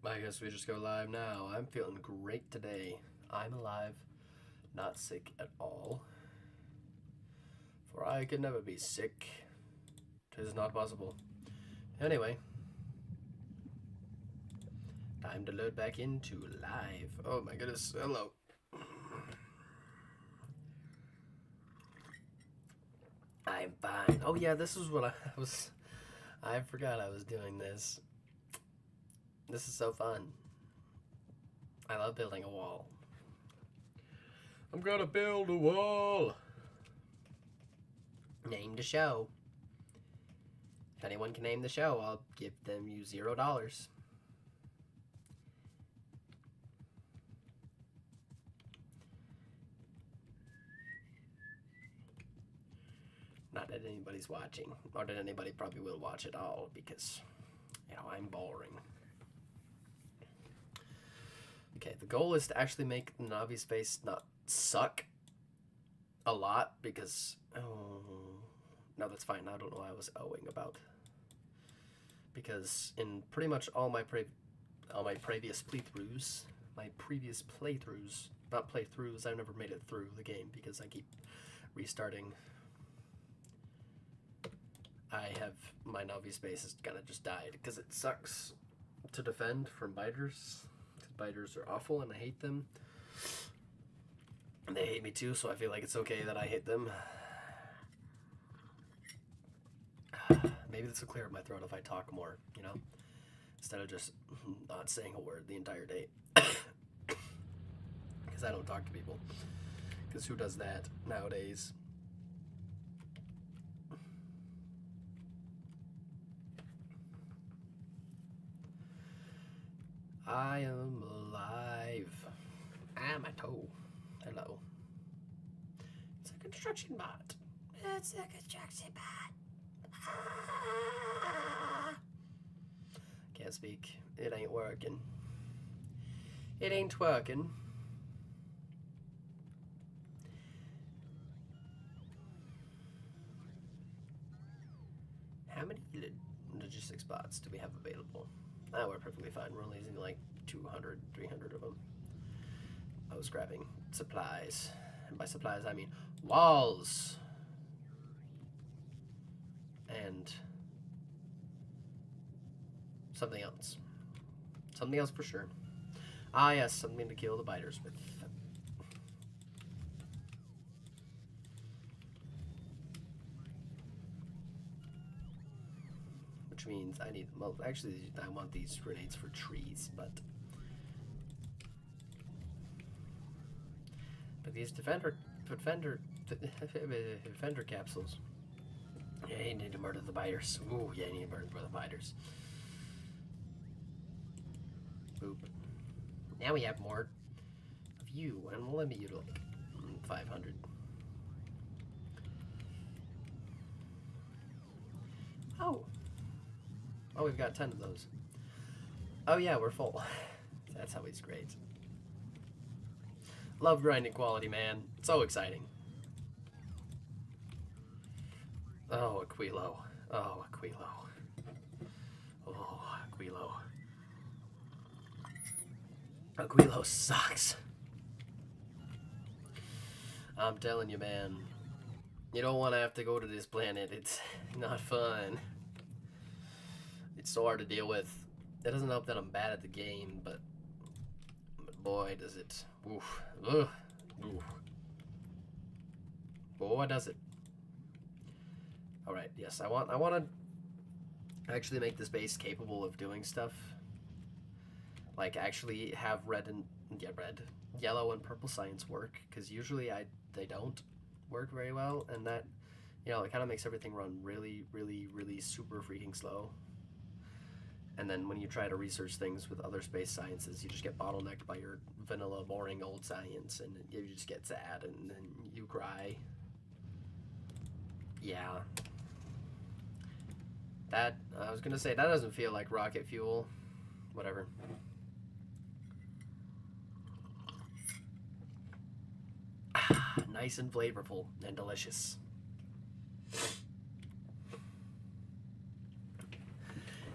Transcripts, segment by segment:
I guess we just go live now. I'm feeling great today. I'm alive, not sick at all. For I could never be sick. 'Tis not possible. Anyway, time to load back into live. Oh my goodness, hello. I'm fine. Oh yeah, this is what I forgot I was doing this. This is so fun. I love building a wall. I'm gonna build a wall. Name the show. If anyone can name the show, I'll give them you $0. Not that anybody's watching, or that anybody probably will watch at all, because, you know, I'm boring. Okay, the goal is to actually make Navi's face not suck a lot, because, no, that's fine. I don't know what I was owing about. Because in pretty much all my previous playthroughs, not playthroughs, I've never made it through the game because I keep restarting. My Navi's base has kind of just died because it sucks to defend from biters. Biters are awful and I hate them. And they hate me too, so I feel like it's okay that I hate them. Maybe this will clear up my throat if I talk more, you know? Instead of just not saying a word the entire day. Because I don't talk to people. Because who does that nowadays? I am alive. Ah, my toe. Hello. It's a construction bot. It's a construction bot. Ah. Can't speak. It ain't working. It ain't working. How many logistics bots do we have available? Oh, we're perfectly fine. We're only using like 200, 300 of them. I was grabbing supplies. And by supplies, I mean walls. And something else. Something else for sure. Ah, yes, something to kill the biters with. Which means I need, well, actually, I want these grenades for trees, but these defender capsules. Yeah, you need to murder the biters. Ooh, yeah, you need to murder the biters. Boop. Now we have more of you, and we'll limit you to like 500. Oh, we've got 10 of those. Oh yeah, we're full. That's how it's great. Love grinding quality, man. So exciting. Oh, Aquilo. Oh, Aquilo. Oh, Aquilo. Aquilo sucks. I'm telling you, man. You don't want to have to go to this planet. It's not fun. It's so hard to deal with. It doesn't help that I'm bad at the game, but boy, does it. Oof. Ugh. Oof. Boy, does it. Alright, yes, I want to actually make this base capable of doing stuff. Like, actually have yellow and purple science work, because usually they don't work very well, and that, you know, it kind of makes everything run really, really, really super freaking slow. And then when you try to research things with other space sciences, you just get bottlenecked by your vanilla, boring old science, and you just get sad, and then you cry. Yeah. That, I was gonna say, that doesn't feel like rocket fuel. Whatever. Nice and flavorful and delicious.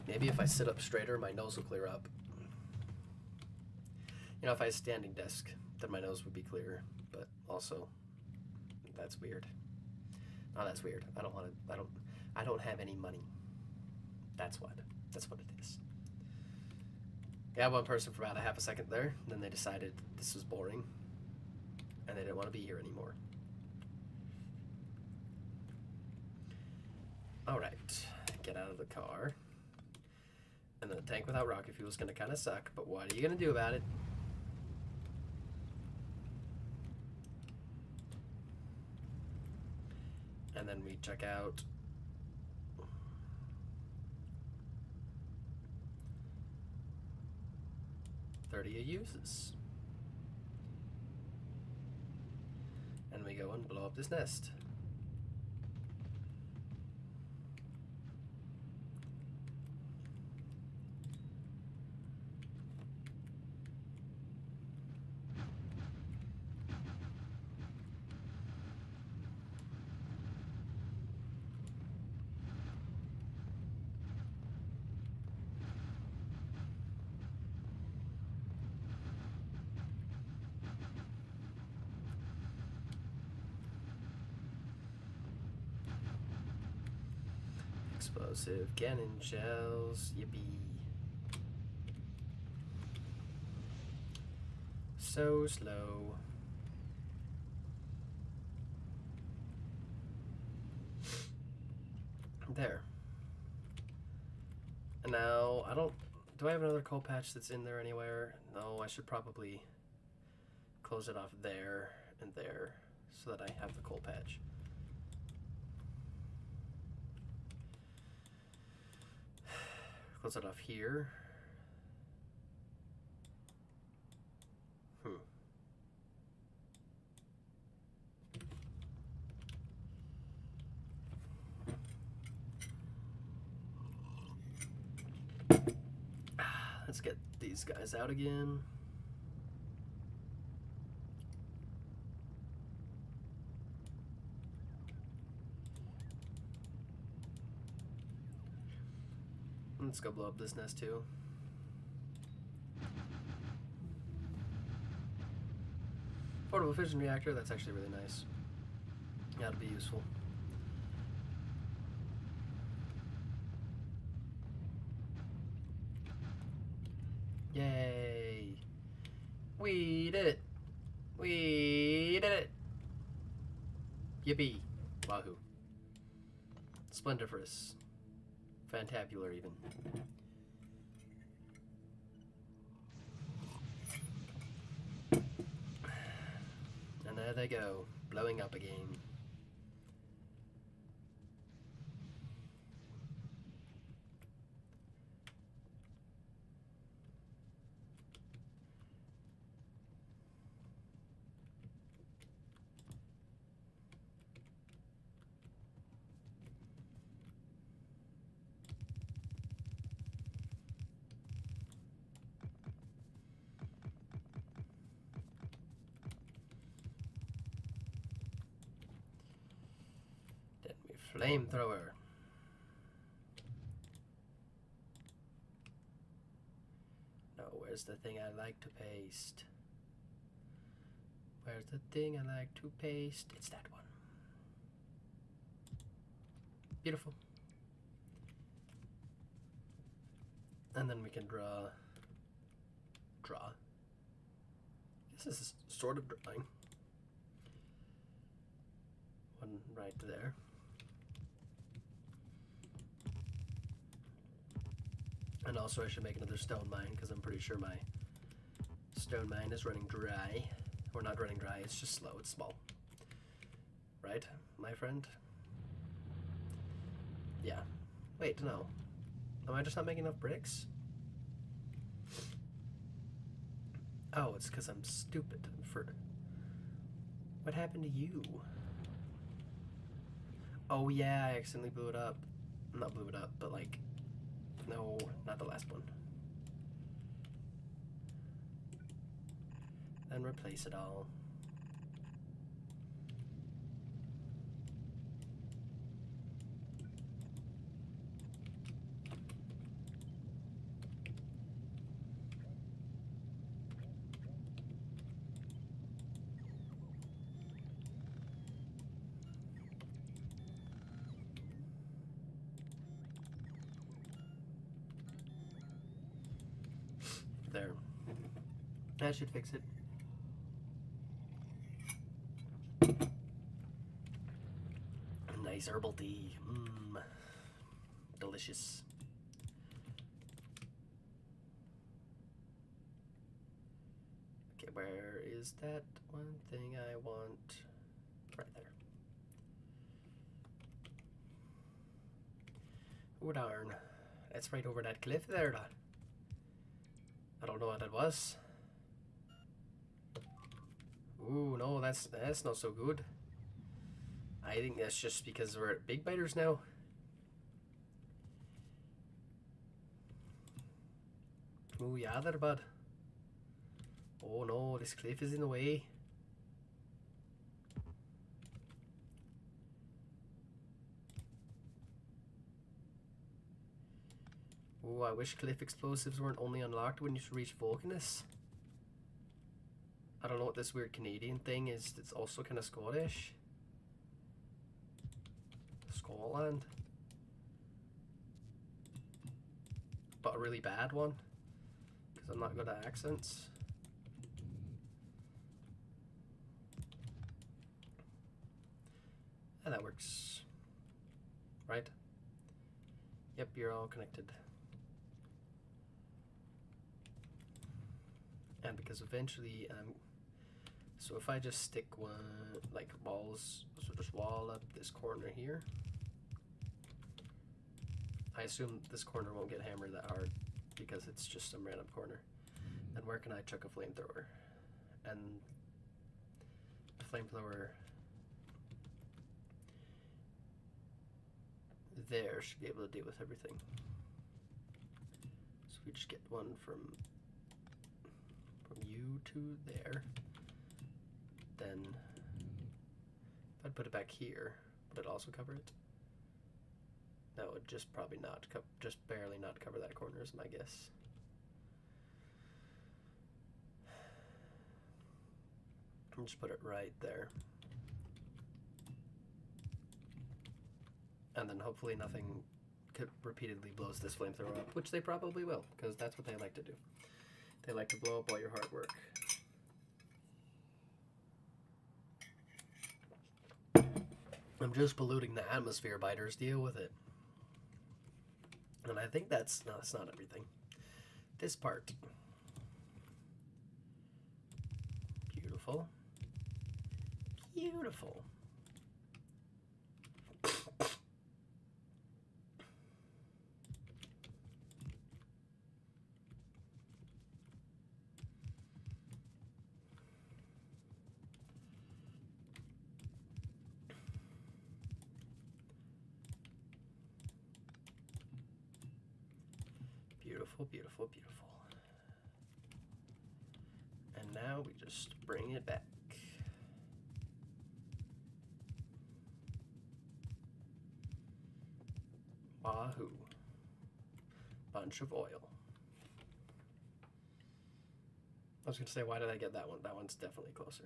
Maybe if I sit up straighter, my nose will clear up. You know, if I had a standing desk, then my nose would be clearer. But also, that's weird. Oh, that's weird. I don't want to. I don't have any money. That's what. That's what it is. Yeah, one person for about a half a second there. And then they decided this was boring, and they didn't want to be here anymore. All right, get out of the car. And the tank without rocket fuel is going to kind of suck, but what are you going to do about it? And then we check out $30 uses. And we go and blow up this nest. Explosive cannon shells, yippee. So slow. There. And now, do I have another coal patch that's in there anywhere? No, I should probably close it off there and there so that I have the coal patch. Close it off here. Let's get these guys out again. Let's go blow up this nest too. Portable fission reactor, that's actually really nice. That'll be useful. Yay! We did it! We did it! Yippee! Wahoo! Splendiferous. Fantabular even. And there they go, blowing up again. Flamethrower. No, where's the thing I like to paste? Where's the thing I like to paste? It's that one. Beautiful. And then we can draw. This is sort of drawing. One right there. And also I should make another stone mine because I'm pretty sure my stone mine is running dry. Or not running dry, it's just slow, it's small. Right, my friend? Yeah. Wait, no. Am I just not making enough bricks? Oh, it's because I'm stupid. What happened to you? Oh yeah, I accidentally blew it up. Not blew it up, but like... No, not the last one. Then replace it all. That should fix it. Nice herbal tea. Mmm. Delicious. Okay, where is that one thing I want? Right there. Oh darn. That's right over that cliff there. I don't know what that was. Ooh, no, that's not so good. I think that's just because we're at big biters now. Oh yeah, there, bud. Oh no, this cliff is in the way. Oh, I wish cliff explosives weren't only unlocked when you reach Vulcanus. I don't know what this weird Canadian thing is that's also kind of Scottish. Scotland. But a really bad one. Because I'm not good at accents. And that works. Right? Yep, you're all connected. And because eventually, so if I just stick one, like walls, so just wall up this corner here. I assume this corner won't get hammered that hard because it's just some random corner. And where can I chuck a flamethrower? And a flamethrower there should be able to deal with everything. So we just get one from you to there. Then if I'd put it back here, would it also cover it? That would just probably not, just barely not cover that corner is my guess. I'll just put it right there. And then hopefully nothing repeatedly blows this flamethrower up, which they probably will, because that's what they like to do. They like to blow up all your hard work. I'm just polluting the atmosphere, biters. Deal with it. And I think that's not everything. This part. Beautiful. Beautiful. Beautiful, beautiful, beautiful. And now we just bring it back. Wahoo. Bunch of oil. I was going to say, why did I get that one? That one's definitely closer.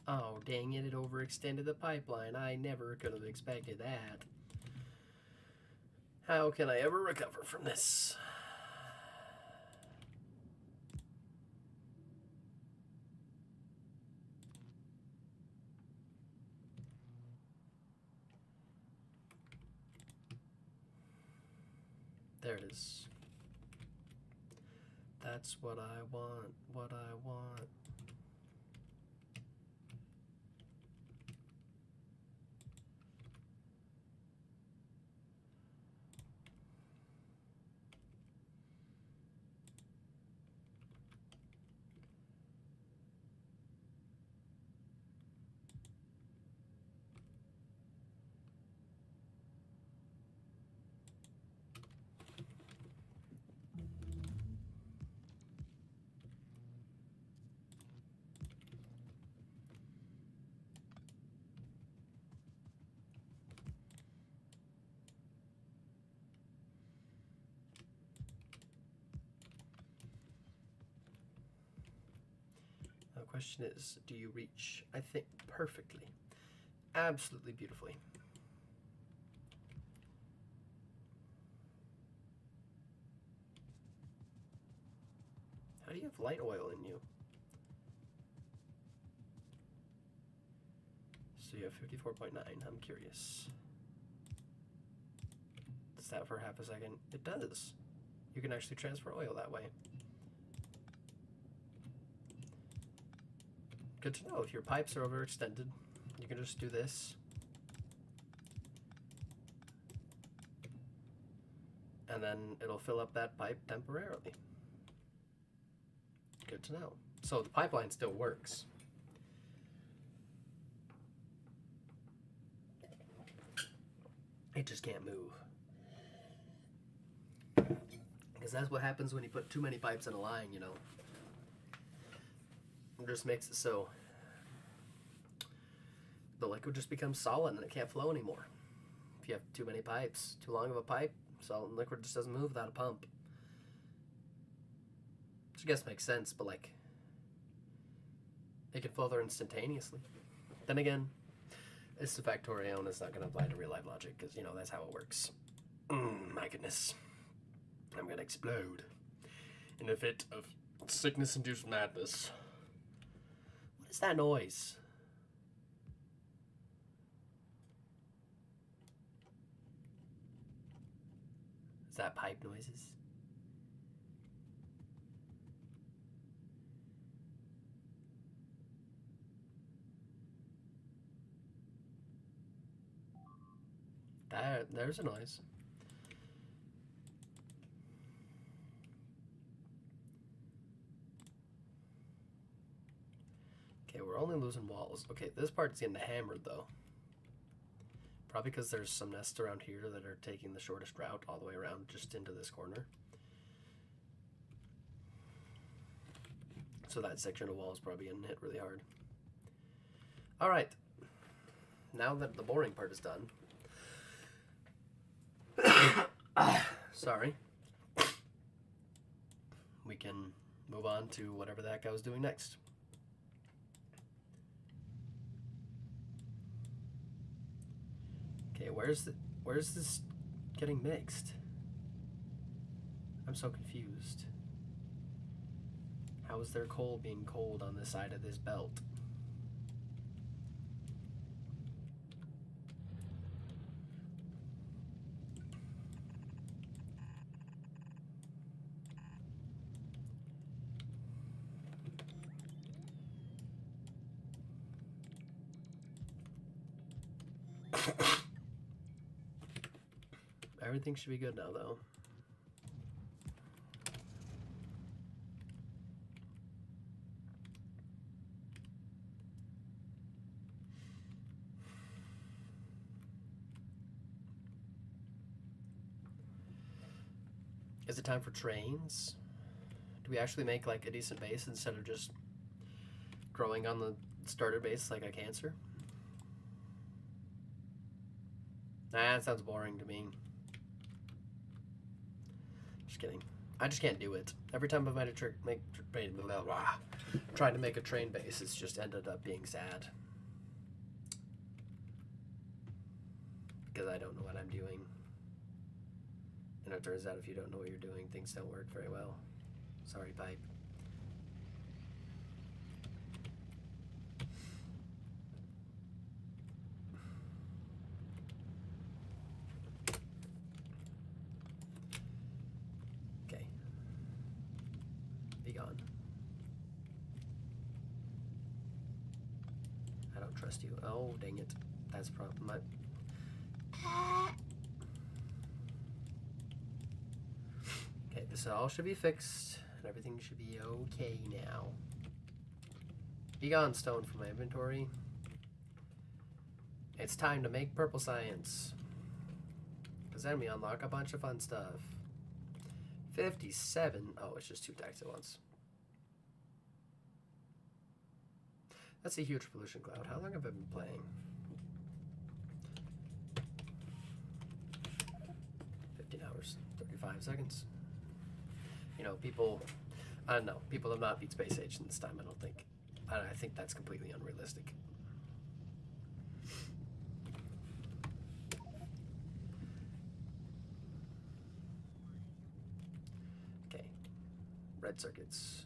Oh, dang it, it overextended the pipeline. I never could have expected that. How can I ever recover from this? There it is. That's what I want, what I want. question is, do you reach? I think perfectly. Absolutely beautifully. How do you have light oil in you? So you have 54.9. I'm curious. Does that for half a second? It does. You can actually transfer oil that way. Good to know. If your pipes are overextended, you can just do this. And then it'll fill up that pipe temporarily. Good to know. So the pipeline still works. It just can't move. Because that's what happens when you put too many pipes in a line, you know. It just makes it so the liquid just becomes solid and it can't flow anymore. If you have too many pipes, too long of a pipe, solid and liquid just doesn't move without a pump. Which I guess makes sense, but like, it can flow there instantaneously. Then again, it's the Factorio and it's not going to apply to real life logic because, you know, that's how it works. My goodness. I'm going to explode in a fit of sickness-induced madness. What is that noise? Is that pipe noises? There's a noise. Okay, we're only losing walls. Okay, this part's getting hammered though. Probably because there's some nests around here that are taking the shortest route all the way around just into this corner. So that section of wall is probably getting hit really hard. All right, now that the boring part is done. Sorry. We can move on to whatever the heck I was doing next. Okay, where's this getting mixed? I'm so confused. How is there coal being cold on the side of this belt? Everything should be good now, though. Is it time for trains? Do we actually make like a decent base instead of just growing on the starter base like a cancer? Nah, that sounds boring to me. Just kidding. I just can't do it. Every time I've tried to make a train base, it's just ended up being sad. Because I don't know what I'm doing. And it turns out if you don't know what you're doing, things don't work very well. Sorry, pipe. Okay. Be gone. I don't trust you. Oh, dang it. That's probably Okay, this all should be fixed, and everything should be okay now. Be gone, stone, from my inventory. It's time to make purple science. Because then we unlock a bunch of fun stuff. 57. Oh, it's just 2 attacks at once. That's a huge pollution cloud. How long have I been playing? 15 hours, 35 seconds. You know, people, I don't know, people have not beat Space Age in this time, I don't think. I think that's completely unrealistic. Okay, red circuits.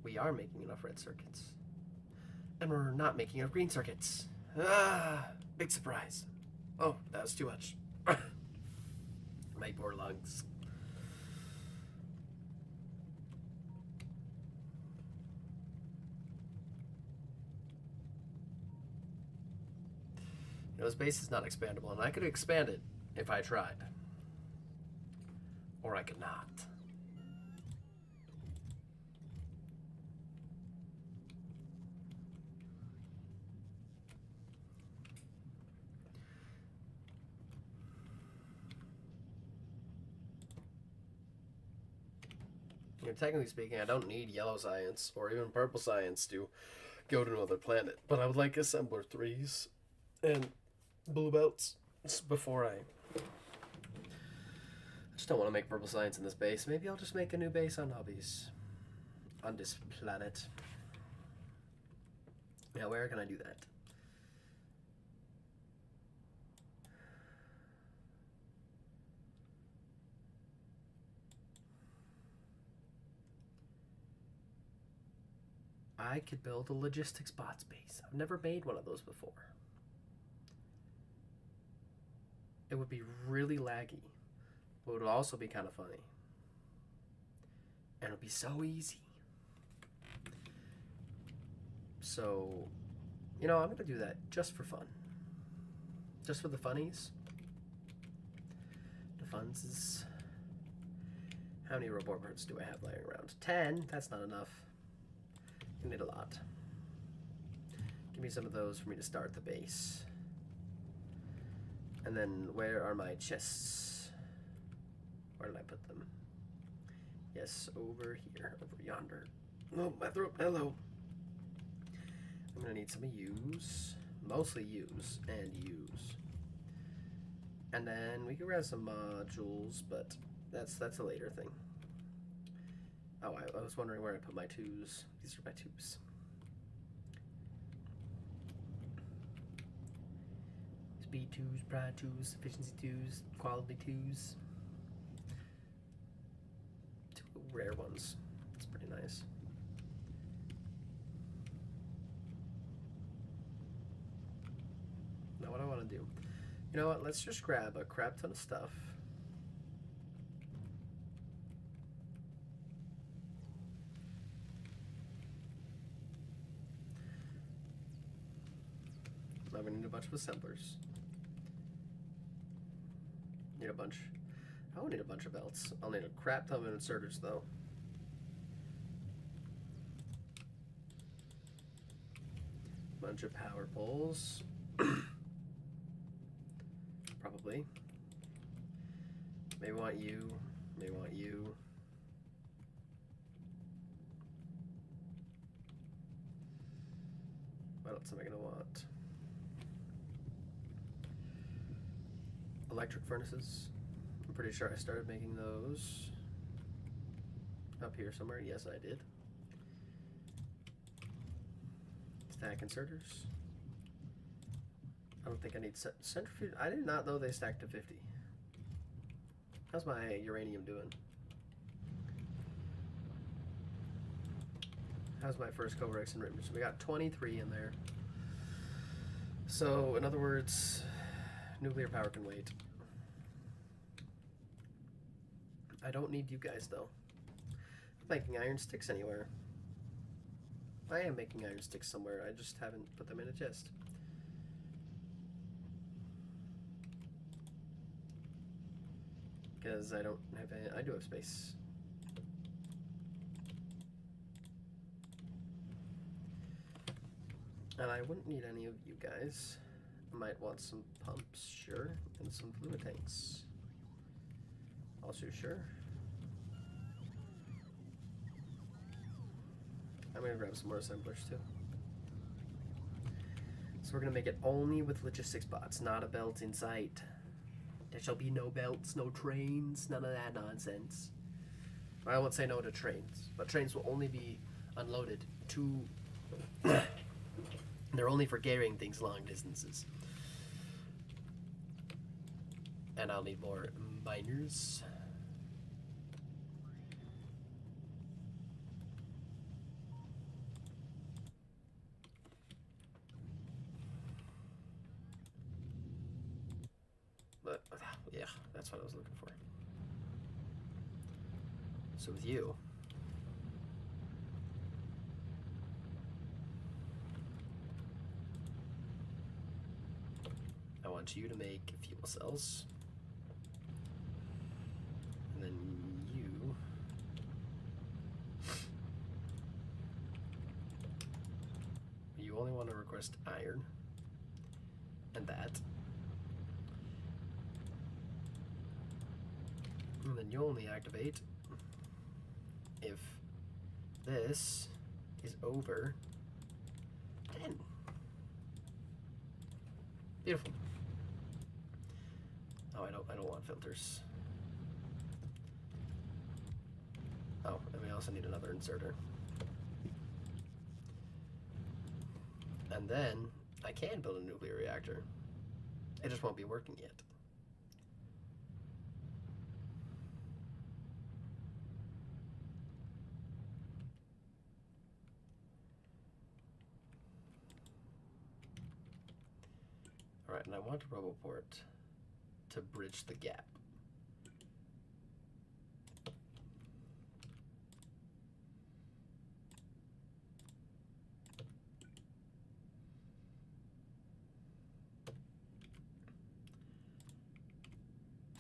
We are making enough red circuits. And we're not making enough green circuits. Ah, big surprise. Oh, that was too much. My poor lungs. You know, this base is not expandable, and I could expand it if I tried. Or I could not. You know, technically speaking, I don't need yellow science or even purple science to go to another planet, but I would like assembler 3s and blue belts before I just don't want to make purple science in this base. Maybe I'll just make a new base on hobbies on this planet. Now, where can I do that? I could build a logistics bot space. I've never made one of those before. It would be really laggy, but it would also be kind of funny. And it would be so easy. So, you know, I'm going to do that just for fun. Just for the funnies. The funs is... How many robot parts do I have laying around? 10? That's not enough. I need a lot. Give me some of those for me to start the base. And then where are my chests? Where did I put them? Yes, over here, over yonder. Oh, my throat, hello. I'm gonna need some of U's. Mostly U's and U's. And then we can grab some modules, but that's a later thing. Oh, I was wondering where I put my 2s. These are my 2s. Speed 2s, pride 2s, efficiency 2s, quality 2s. 2 rare ones. That's pretty nice. Now what I want to do. You know what? Let's just grab a crap ton of stuff. I'm gonna need a bunch of assemblers. Need a bunch. I won't need a bunch of belts. I'll need a crap ton of inserters though. Bunch of power poles. Probably. May want you. May want you. What else am I gonna want? Electric furnaces. I'm pretty sure I started making those up here somewhere. Yes, I did. Stack inserters. I don't think I need centrifuge. I did not know they stacked to 50. How's my uranium doing? How's my first Covarex enrichment? So we got 23 in there. So, in other words, nuclear power can wait. I don't need you guys, though. I'm making iron sticks anywhere. I am making iron sticks somewhere. I just haven't put them in a chest. Because I don't have any, I do have space. And I wouldn't need any of you guys. I might want some pumps, sure, and some fluid tanks. Also sure. I'm gonna grab some more assemblers too. So we're gonna make it only with logistics bots, not a belt in sight. There shall be no belts, no trains, none of that nonsense. I won't say no to trains, but trains will only be unloaded to... They're only for carrying things long distances. And I'll need more miners. But, yeah, that's what I was looking for. So with you... I want you to make fuel cells. And then you... You only want to request iron. And that. And then you only activate if this is over 10. Beautiful. Oh, I don't want filters. Oh, and we also need another inserter. And then I can build a nuclear reactor. It just won't be working yet. Alright, and I want a roboport to bridge the gap.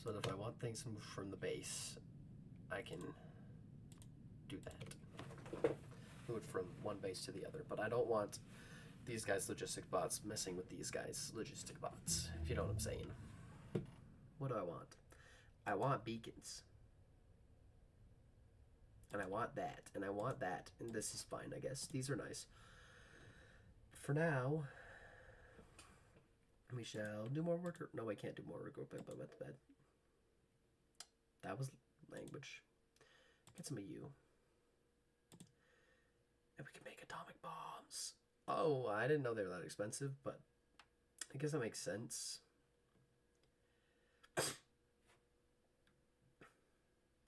So that if I want things to move from the base, I can do that. Move it from one base to the other. But I don't want these guys' logistic bots messing with these guys' logistic bots, if you know what I'm saying. What do I want? I want beacons. And I want that. And I want that. And this is fine, I guess. These are nice. For now, we shall do more work. No, I can't do more work. But that was language. Get some of you. And we can make atomic bombs. Oh, I didn't know they were that expensive, but I guess that makes sense.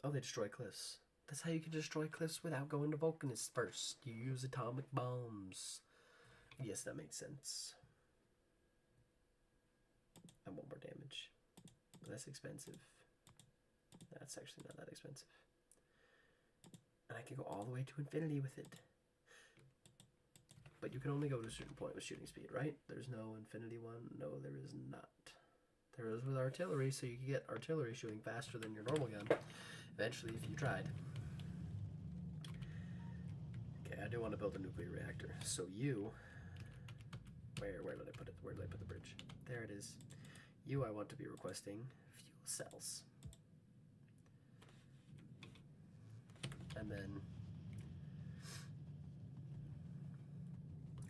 Oh, they destroy cliffs. That's how you can destroy cliffs without going to volcanists first. You use atomic bombs. Yes, that makes sense. And 1 more damage. But that's expensive. That's actually not that expensive. And I can go all the way to infinity with it. But you can only go to a certain point with shooting speed, right? There's no infinity one. No, there is not. There is with artillery, so you can get artillery shooting faster than your normal gun. Eventually, if you tried. Okay, I do want to build a nuclear reactor. So you... Where did I put it? Where did I put the bridge? There it is. You, I want to be requesting fuel cells. And then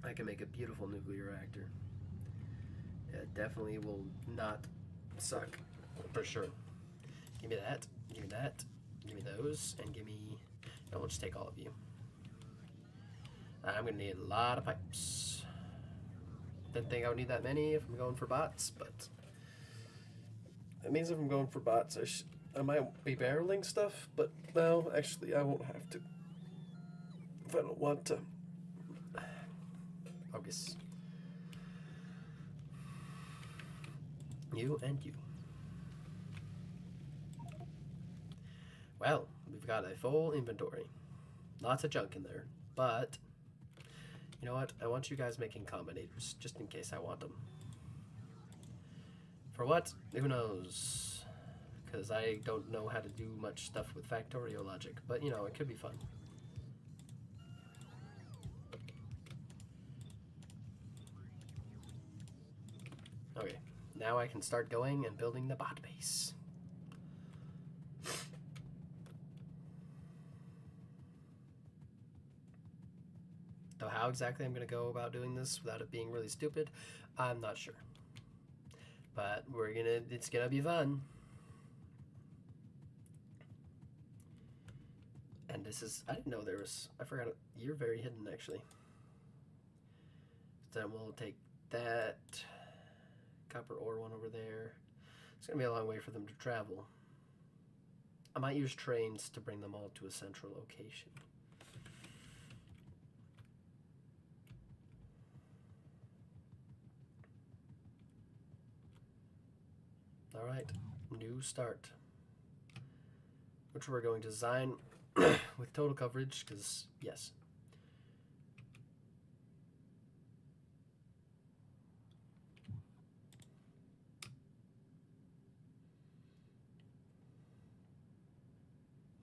I can make a beautiful nuclear reactor. It definitely will not suck, for sure. Give me that, give me that, give me those, and give me... No, we'll just take all of you. I'm going to need a lot of pipes. Didn't think I would need that many if I'm going for bots, but... It means if I'm going for bots, I might be barreling stuff, but no, actually I won't have to. If I don't want to. Focus. You and you. Well, we've got a full inventory. Lots of junk in there, but you know what? I want you guys making combinators, just in case I want them. For what? Who knows? Because I don't know how to do much stuff with Factorio logic, but you know, it could be fun. Okay, now I can start going and building the bot base. So how exactly I'm going to go about doing this without it being really stupid, I'm not sure. But it's gonna be fun. And this is, I didn't know there was, I forgot it. You're very hidden actually. Then we'll take that copper ore one over there. It's gonna be a long way for them to travel. I might use trains to bring them all to a central location. All right, new start. Which we're going to design with total coverage, because yes.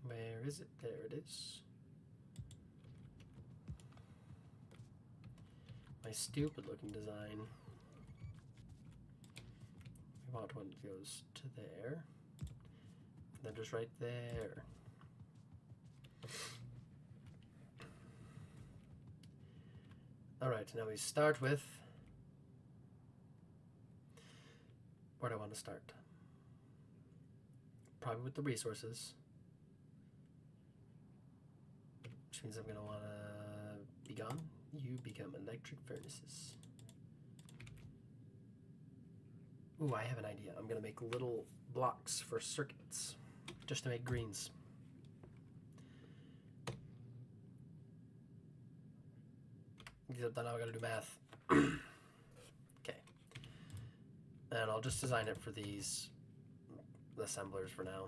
Where is it? There it is. My stupid looking design. We want one that goes to there. And then just right there. Alright, now we start with... Where do I want to start? Probably with the resources. Which means I'm going to want to be gone. You become electric furnaces. Ooh, I have an idea. I'm going to make little blocks for circuits. Just to make greens. Except then I've got to do math. Okay. And I'll just design it for these assemblers for now.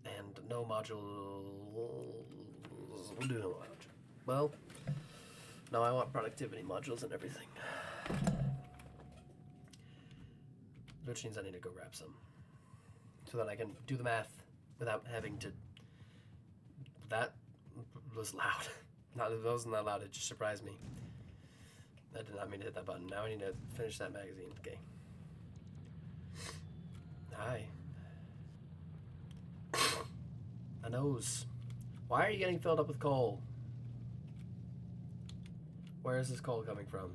And no module. We'll do no module. Well, no, I want productivity modules and everything. Which means I need to go grab some. So that I can do the math without having to... That was loud. Not, it wasn't that loud, it just surprised me. I did not mean to hit that button. Now I need to finish that magazine. Okay. Hi. A nose. Why are you getting filled up with coal? Where is this coal coming from?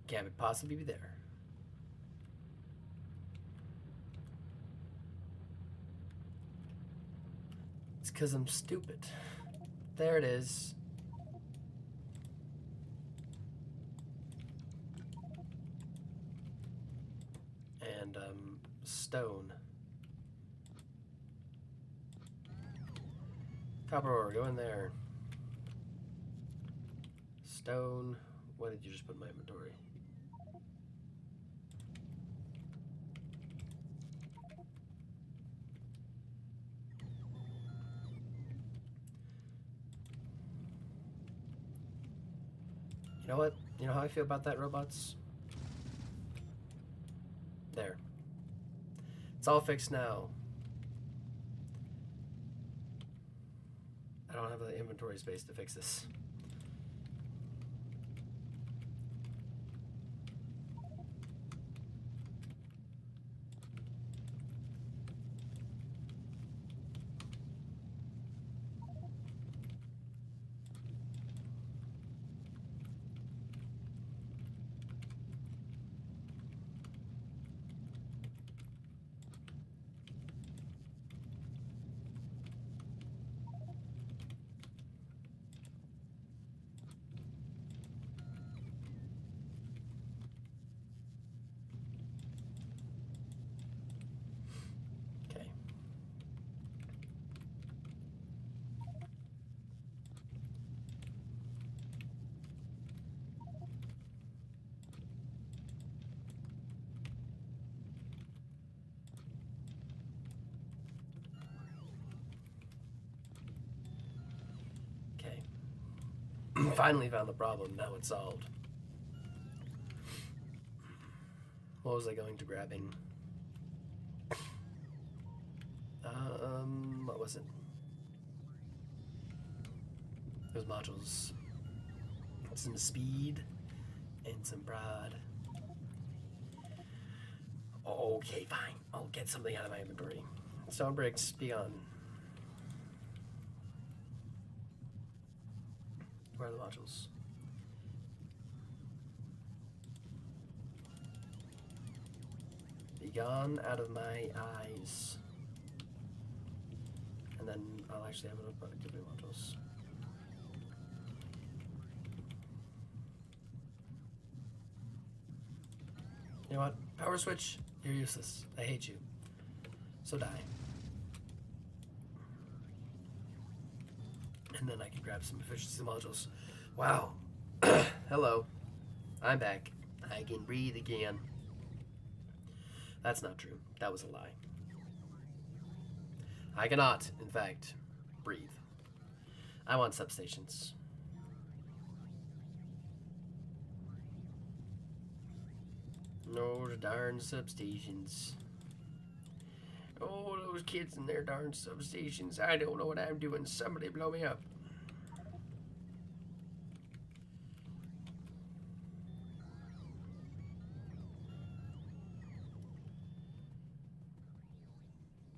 Can't it possibly be there? It's because I'm stupid. There it is. And stone. Copper ore, go in there. Stone. What did you just put in my inventory? You know what? You know how I feel about that, robots? There. It's all fixed now. I don't have the inventory space to fix this. Finally found the problem. Now it's solved. What was I going to grabbing? What was it? Those modules. Some speed and some prod. Okay, fine. I'll get something out of my inventory. Stone bricks, be gone. Where are the modules? gone out of my eyes. And then I'll actually have enough productivity modules. You know what? Power switch, you're useless. I hate you. So die. And then I can grab some efficiency modules. Wow. Hello. I'm back. I can breathe again. That's not true. That was a lie. I cannot, in fact, breathe. I want substations. No, darn substations. Oh, those kids in their darn substations. I don't know what I'm doing. Somebody blow me up.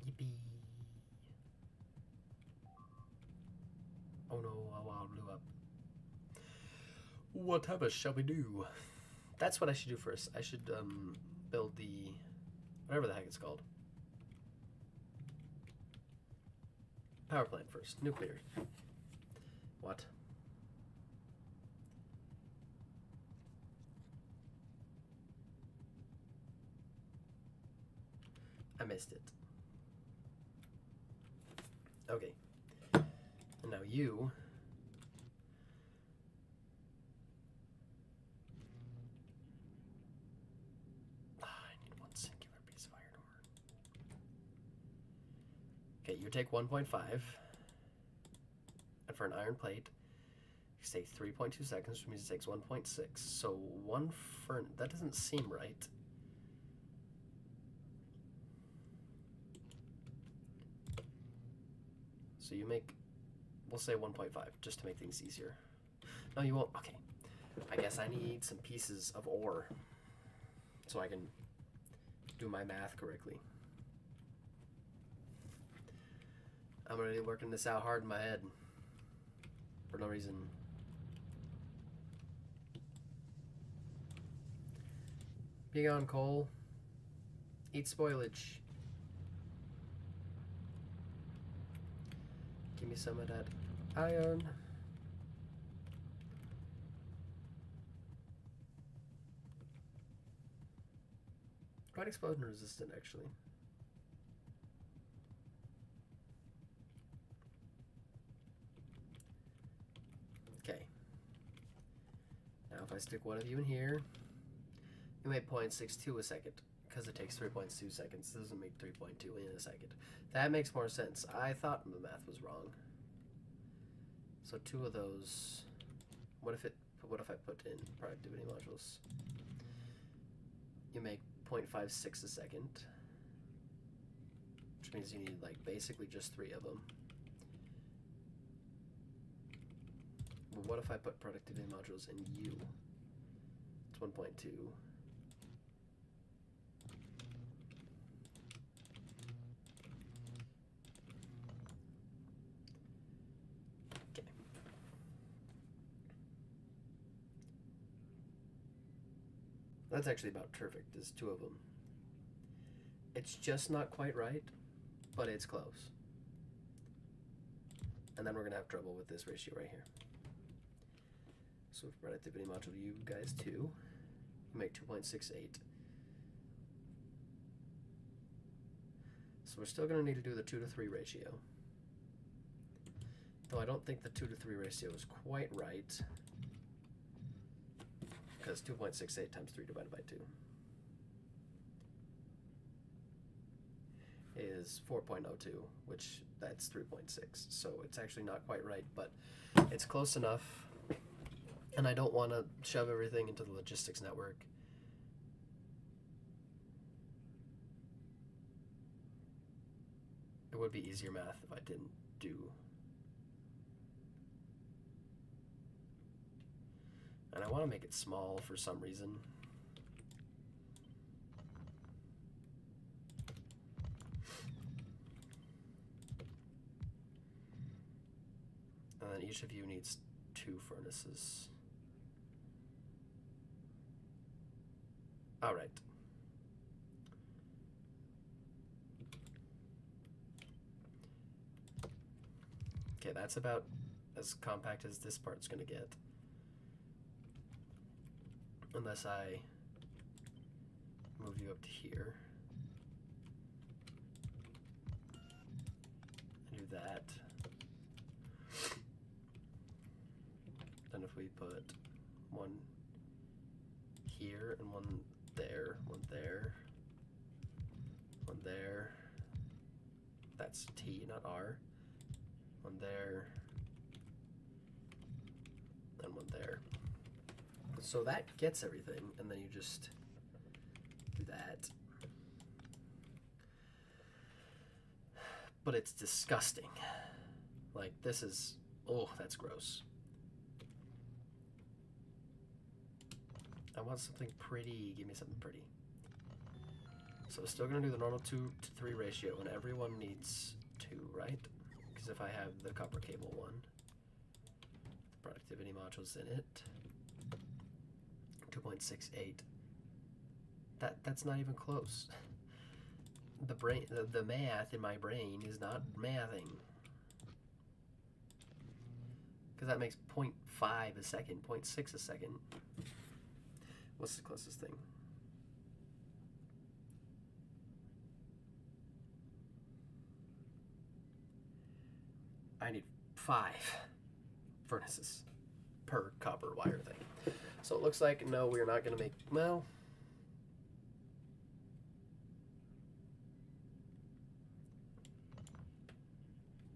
Yippee. Oh no, a wall blew up. Whatever shall we do? That's what I should do first. I should build the... whatever the heck it's called. Power plant first. Nuclear. What? I missed it. Okay. And now you... I need one singular piece of iron ore. Okay, you take 1.5. And for an iron plate, you take 3.2 seconds, which means it takes 1.6. So one for... that doesn't seem right. So you make... we'll say 1.5, just to make things easier. No, you won't. Okay. I guess I need some pieces of ore so I can do my math correctly. I'm already working this out hard in my head for no reason. Be gone, coal. Eat spoilage. Give me some of that iron. Quite explosion resistant, actually. Okay. Now if I stick one of you in here, you make 0.62 a second, because it takes 3.2 seconds. It doesn't make 3.2 in a second. That makes more sense. I thought the math was wrong. So two of those. What if I put in productivity modules? You make 0.56 a second, which means you need like basically just 3 of them. But what if I put productivity modules in you? It's 1.2. Okay. That's actually about perfect. There's 2 of them. It's just not quite right, but it's close. And then we're gonna have trouble with this ratio right here. So with productivity module, you guys 2, you make 2.68. So we're still gonna need to do the 2 to 3 ratio. Though I don't think the 2 to 3 ratio is quite right, because 2.68 times 3 divided by 2 is 4.02, which that's 3.6. So it's actually not quite right, but it's close enough. And I don't want to shove everything into the logistics network. It would be easier math if I didn't do. And I want to make it small for some reason. And then each of you needs 2 furnaces. All right. Okay, that's about as compact as this part's gonna get. Unless I move you up to here. And do that. Then if we put one here and one there, one there, one there. That's T, not R. One there, and one there. So that gets everything, and then you just do that. But it's disgusting. Like, this is, oh, that's gross. I want something pretty. Give me something pretty. So still gonna do the normal 2-to-3 ratio, and everyone needs 2, right? Because if I have the copper cable one, the productivity module's in it. 2.68. That's not even close. The brain, the math in my brain is not mathing. Because that makes 0.5 a second, 0.6 a second. What's the closest thing? I need 5 furnaces per copper wire thing. So it looks like, no, we're not going to make, well,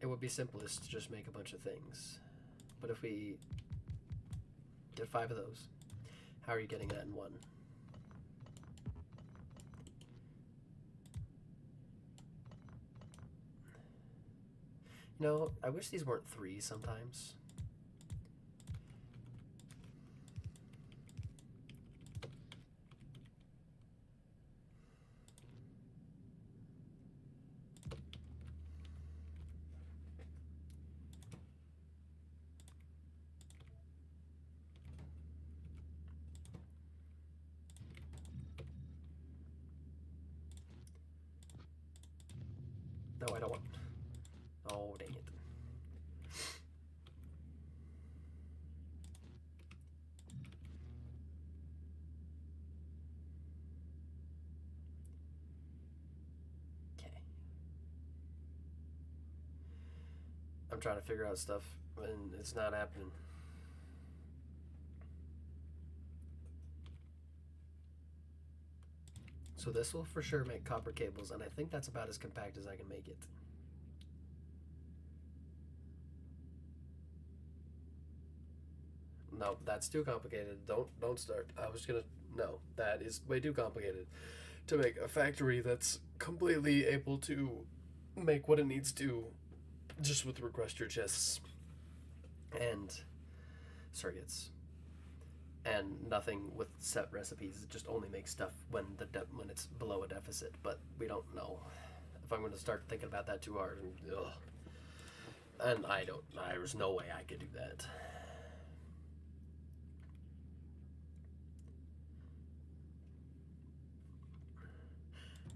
it would be simplest to just make a bunch of things. But if we get 5 of those, how are you getting that in one? You know, I wish these weren't 3 sometimes. No, I don't want. Oh, dang it. Okay. I'm trying to figure out stuff, and it's not happening. So this will for sure make copper cables, and I think that's about as compact as I can make it. No, that's too complicated. Don't start. I was gonna, no, that is way too complicated to make a factory that's completely able to make what it needs to just with requester chests and surrogates. And nothing with set recipes. It just only makes stuff when when it's below a deficit. But we don't know if I'm going to start thinking about that too hard. Ugh. And I don't. There's no way I could do that.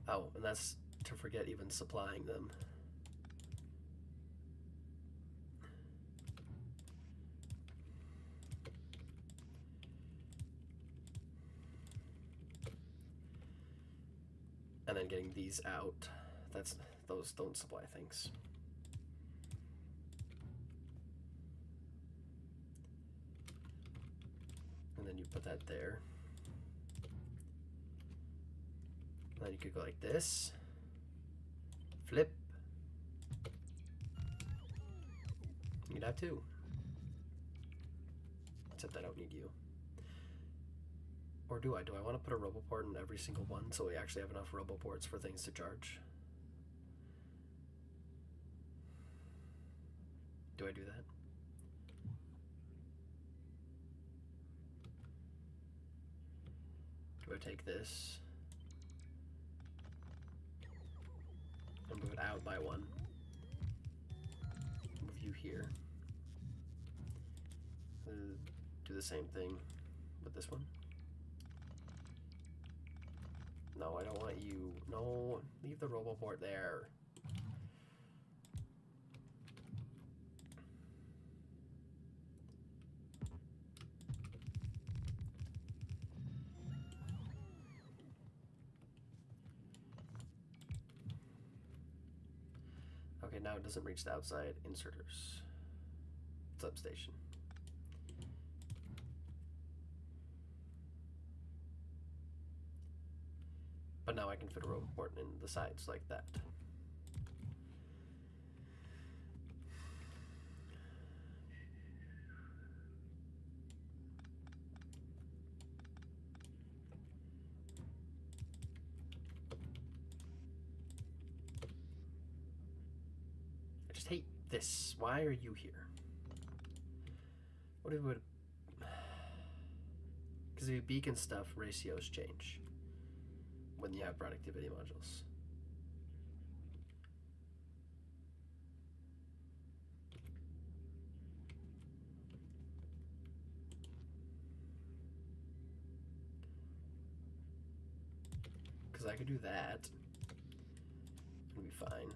Oh, and that's to forget even supplying them. And then getting these out. Those don't supply things. And then you put that there. And then you could go like this. Flip. You'd have 2. Except I don't need you. Or do I? Do I want to put a roboport in every single one so we actually have enough roboports for things to charge? Do I do that? Do I take this and move it out by 1? Move you here. Do the same thing with this one. No, I don't want you. No, leave the roboport there. Okay, now it doesn't reach the outside inserters. Substation. But now I can fit a robot port in the sides like that. I just hate this. Why are you here? What if it would... Because if you beacon stuff, ratios change when you have productivity modules. Because I could do that. It'll be fine.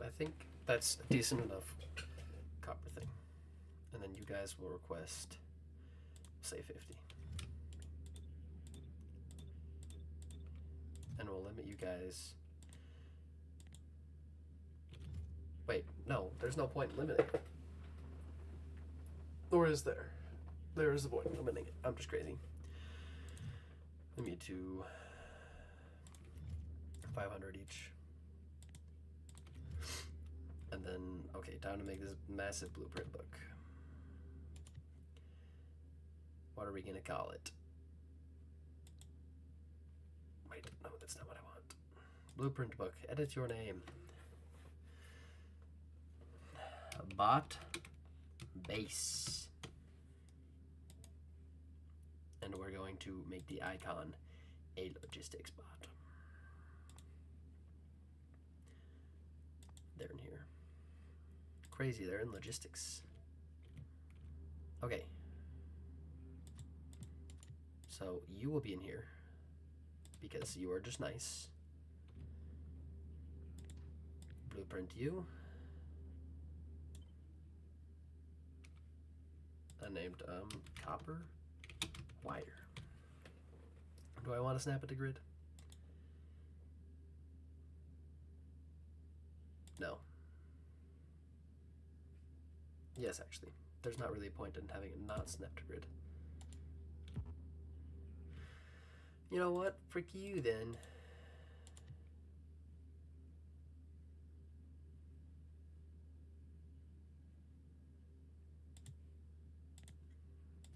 I think that's a decent enough copper thing. And then you guys will request, say 50. And we'll limit you guys. Wait, no, there's no point in limiting it. Or is there? There is a point in limiting it. I'm just crazy. Limit you to 500 each. And then, okay, time to make this massive blueprint book. What are we gonna call it? Wait, no, that's not what I want. Blueprint book, edit your name. Bot base. And we're going to make the icon a logistics bot. They're in here. Crazy, they're in logistics. Okay. So you will be in here because you are just nice. Blueprint you. Named copper wire. Do I want to snap it to grid? No. Yes, actually. There's not really a point in having it not snap to grid. You know what? Frick you then.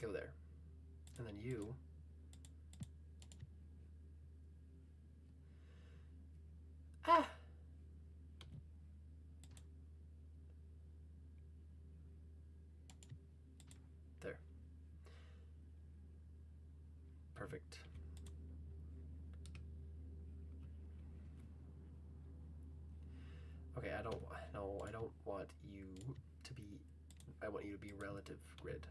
Go there. And then you. Ah! There. Perfect. Okay, I don't want you to be, I want you to be relative grid.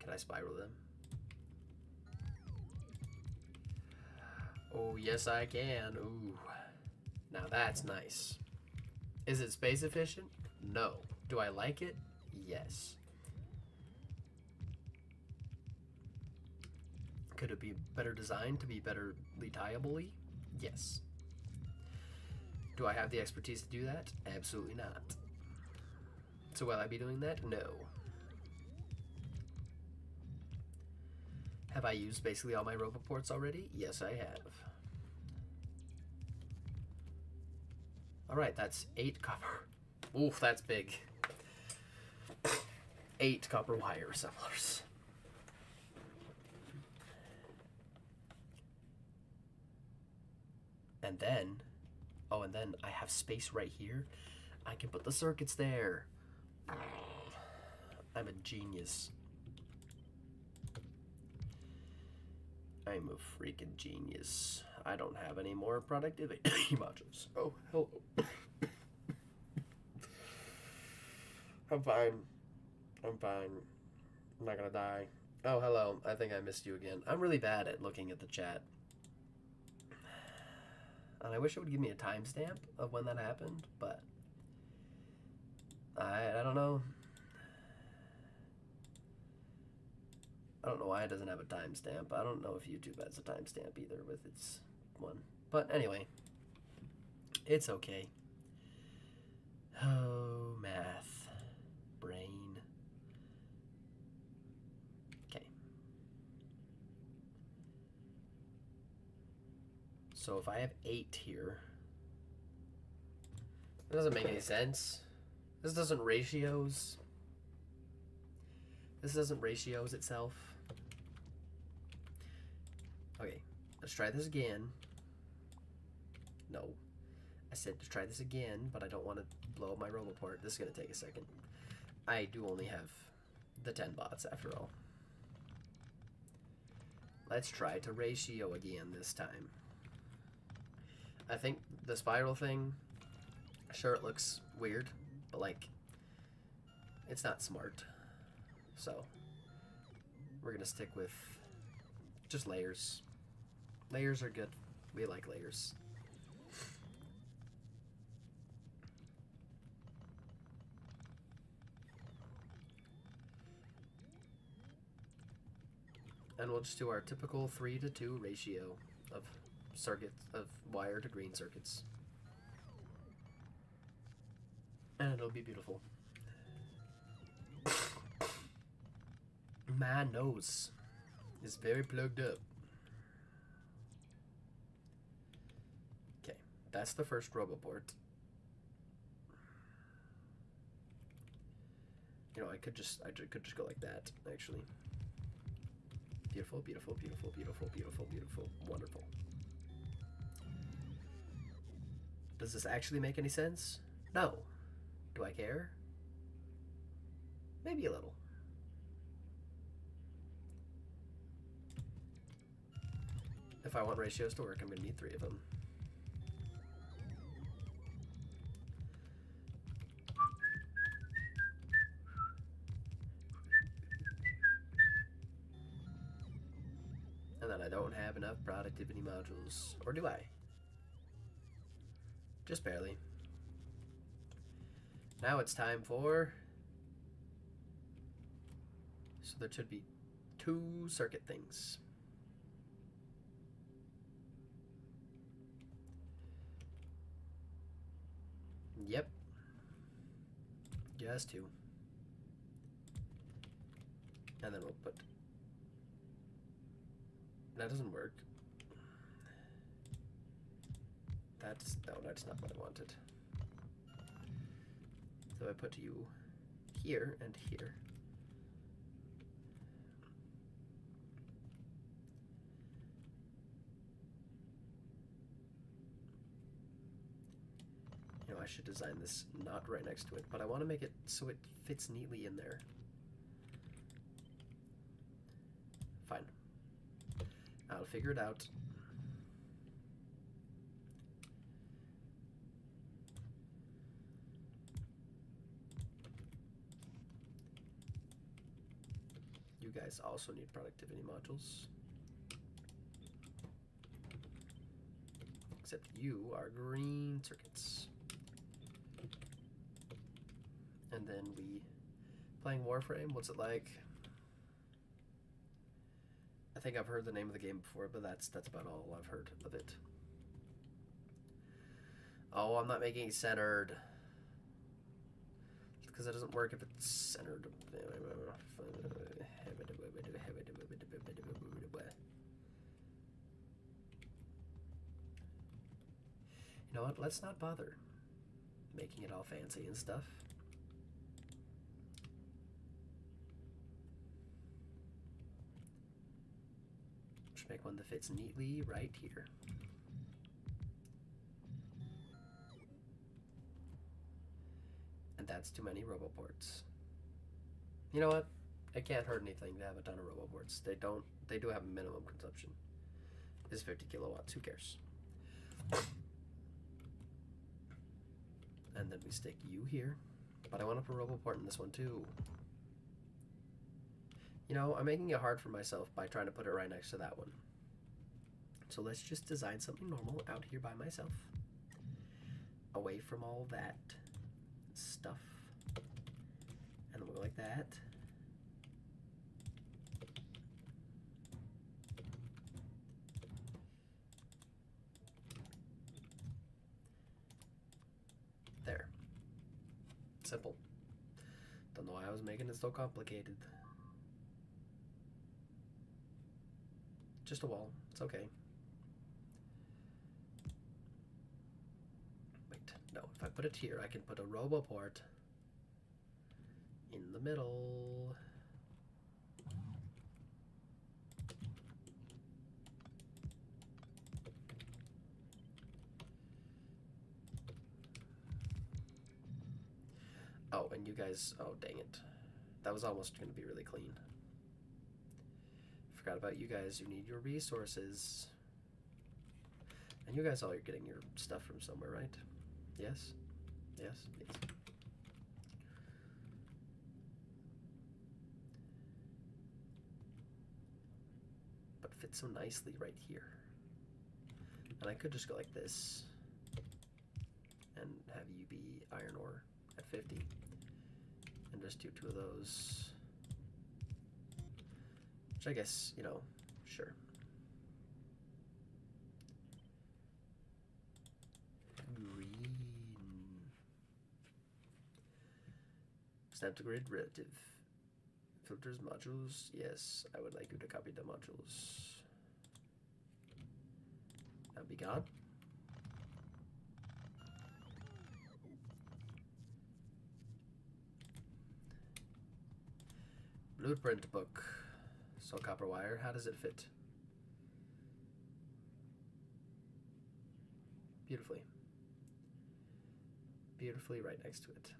Can I spiral them? Oh, yes I can. Ooh. Now that's nice. Is it space efficient? No. Do I like it? Yes. Could it be better designed to be better tie-able-y? Yes. Do I have the expertise to do that? Absolutely not. So will I be doing that? No. Have I used basically all my robot ports already? Yes, I have. Alright, that's 8 copper. Oof, that's big. 8 copper wire assemblers. And then, Oh, and then I have space right here. I can put the circuits there. I'm a genius. I'm a freaking genius. I don't have any more productivity modules. Oh, hello. I'm fine. I'm fine. I'm not gonna die. Oh, hello. I think I missed you again. I'm really bad at looking at the chat. And I wish it would give me a timestamp of when that happened, but I don't know. I don't know why it doesn't have a timestamp. I don't know if YouTube has a timestamp either with its one. But anyway, it's okay. Oh, math. Brain. Okay. So if I have 8 here, it doesn't make any sense. This doesn't ratios. This doesn't ratios itself. Okay, let's try this again. No. I said to try this again, but I don't want to blow up my robo part. This is going to take a second. I do only have the 10 bots after all. Let's try to ratio again this time. I think the spiral thing, sure, it looks weird, but like, it's not smart. So, we're going to stick with just layers. Layers are good. We like layers. And we'll just do our typical 3:2 ratio of circuits, of wire to green circuits. And it'll be beautiful. My nose is very plugged up. Okay, that's the first roboport. You know, I could just go like that, actually. Beautiful, beautiful, beautiful, beautiful, beautiful, beautiful, wonderful. Does this actually make any sense? No. Do I care? Maybe a little. If I want ratios to work, I'm going to need 3 of them. And then I don't have enough productivity modules. Or do I? Just barely. Now it's time for... So there should be 2 circuit things. Yep. Just 2. And then we'll put... That doesn't work. No, that's not what I wanted. So I put you here and here. You know, I should design this not right next to it, but I want to make it so it fits neatly in there. Fine. I'll figure it out. You guys also need productivity modules. Except you are green circuits. And then we playing Warframe, what's it like? I think I've heard the name of the game before, but that's about all I've heard of it. Oh, I'm not making it centered. Because it doesn't work if it's centered. You know what? Let's not bother making it all fancy and stuff. Just make one that fits neatly right here. That's too many roboports. You know what? It can't hurt anything to have a ton of roboports. They do have a minimum consumption. It's 50 kilowatts. Who cares? And then we stick you here. But I want to put a roboport in this one too. You know, I'm making it hard for myself by trying to put it right next to that one. So let's just design something normal out here by myself. Away from all that stuff. And then we'll go like that. There. Simple. Don't know why I was making it so complicated. Just a wall. It's okay. Wait, no. If I put it here, I can put a roboport in the middle. Oh, and you guys, oh dang it. That was almost going to be really clean. Forgot about you guys. You need your resources. And you guys all are getting your stuff from somewhere, right? Yes? Yes? Yes. But it fits so nicely right here. And I could just go like this and have you be iron ore at 50. And just do 2 of those. Which I guess, you know, sure. Green. Snap to grid relative. Filters modules. Yes, I would like you to copy the modules. Now be gone. Blueprint book. So copper wire, how does it fit? Beautifully. Beautifully right next to it.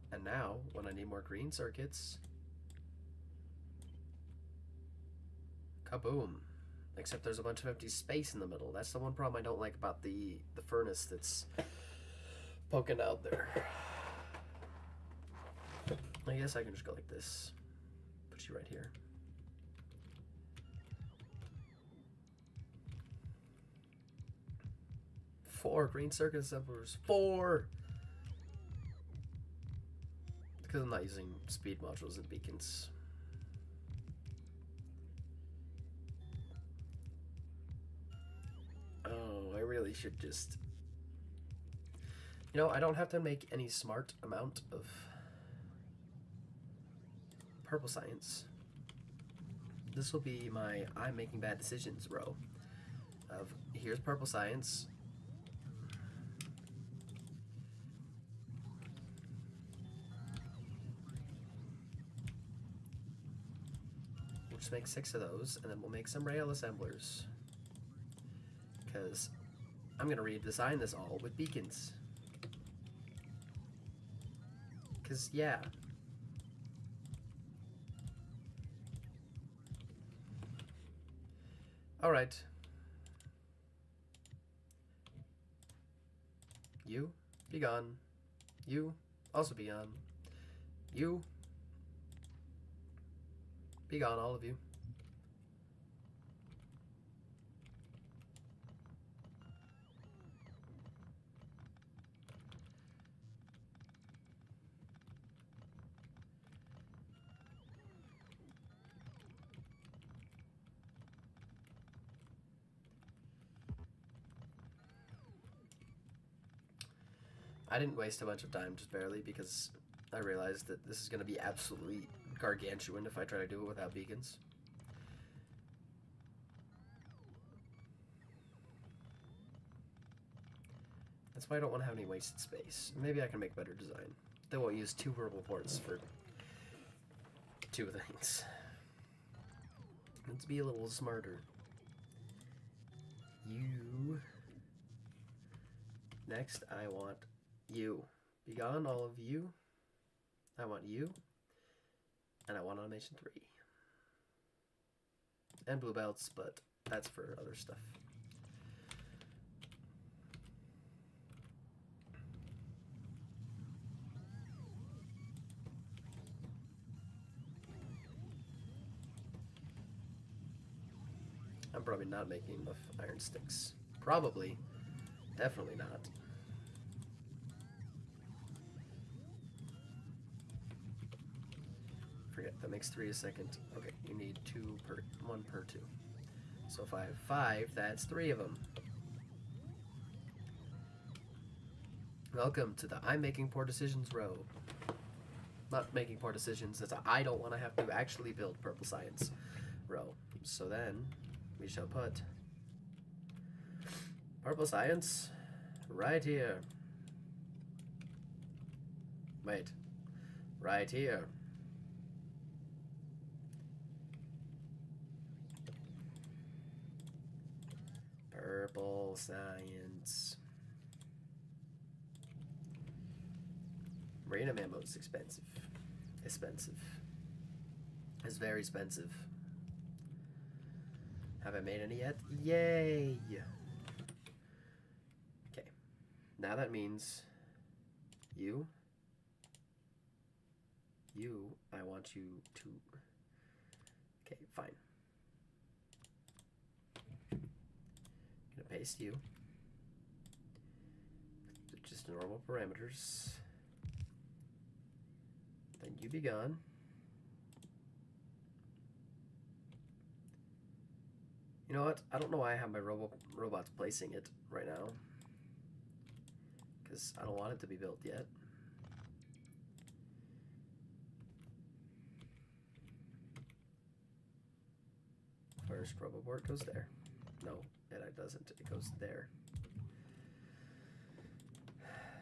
And now, when I need more green circuits, kaboom. Except there's a bunch of empty space in the middle. That's the one problem I don't like about the furnace that's poking out there. I guess I can just go like this. Put you right here. Four green circuit assemblers. 4! Because I'm not using speed modules and beacons. Oh, I really should just... You know, I don't have to make any smart amount of purple science. This will be my I'm making bad decisions row. Of here's purple science. We'll just make 6 of those, and then we'll make some rail assemblers. Because I'm going to redesign this all with beacons. Because, yeah. Alright. You, be gone. You, also be gone. You, be gone, all of you. I didn't waste a bunch of time, just barely, because I realized that this is going to be absolutely gargantuan if I try to do it without beacons. That's why I don't want to have any wasted space. Maybe I can make better design. Then we'll use 2 verbal ports for 2 things. Let's be a little smarter. You. Next, I want you. Be gone, all of you. I want you. And I want automation 3. And blue belts, but that's for other stuff. I'm probably not making enough iron sticks. Probably. Definitely not. Forget, that makes 3 a second. Okay, you need 1 per 2. So if I have 5, that's 3 of them. Welcome to the I'm making poor decisions row. Not making poor decisions, that's a I don't want to have to actually build purple science row. So then we shall put purple science right here. Wait, right here. Purple science. Marina ammo is expensive. Expensive. It's very expensive. Have I made any yet? Yay! Okay. Now that means you. I want you to. Okay, fine. Gonna paste you. Just normal parameters. Then you be gone. You know what? I don't know why I have my robots placing it right now. Because I don't want it to be built yet. First roboport goes there. No, it doesn't. It goes there.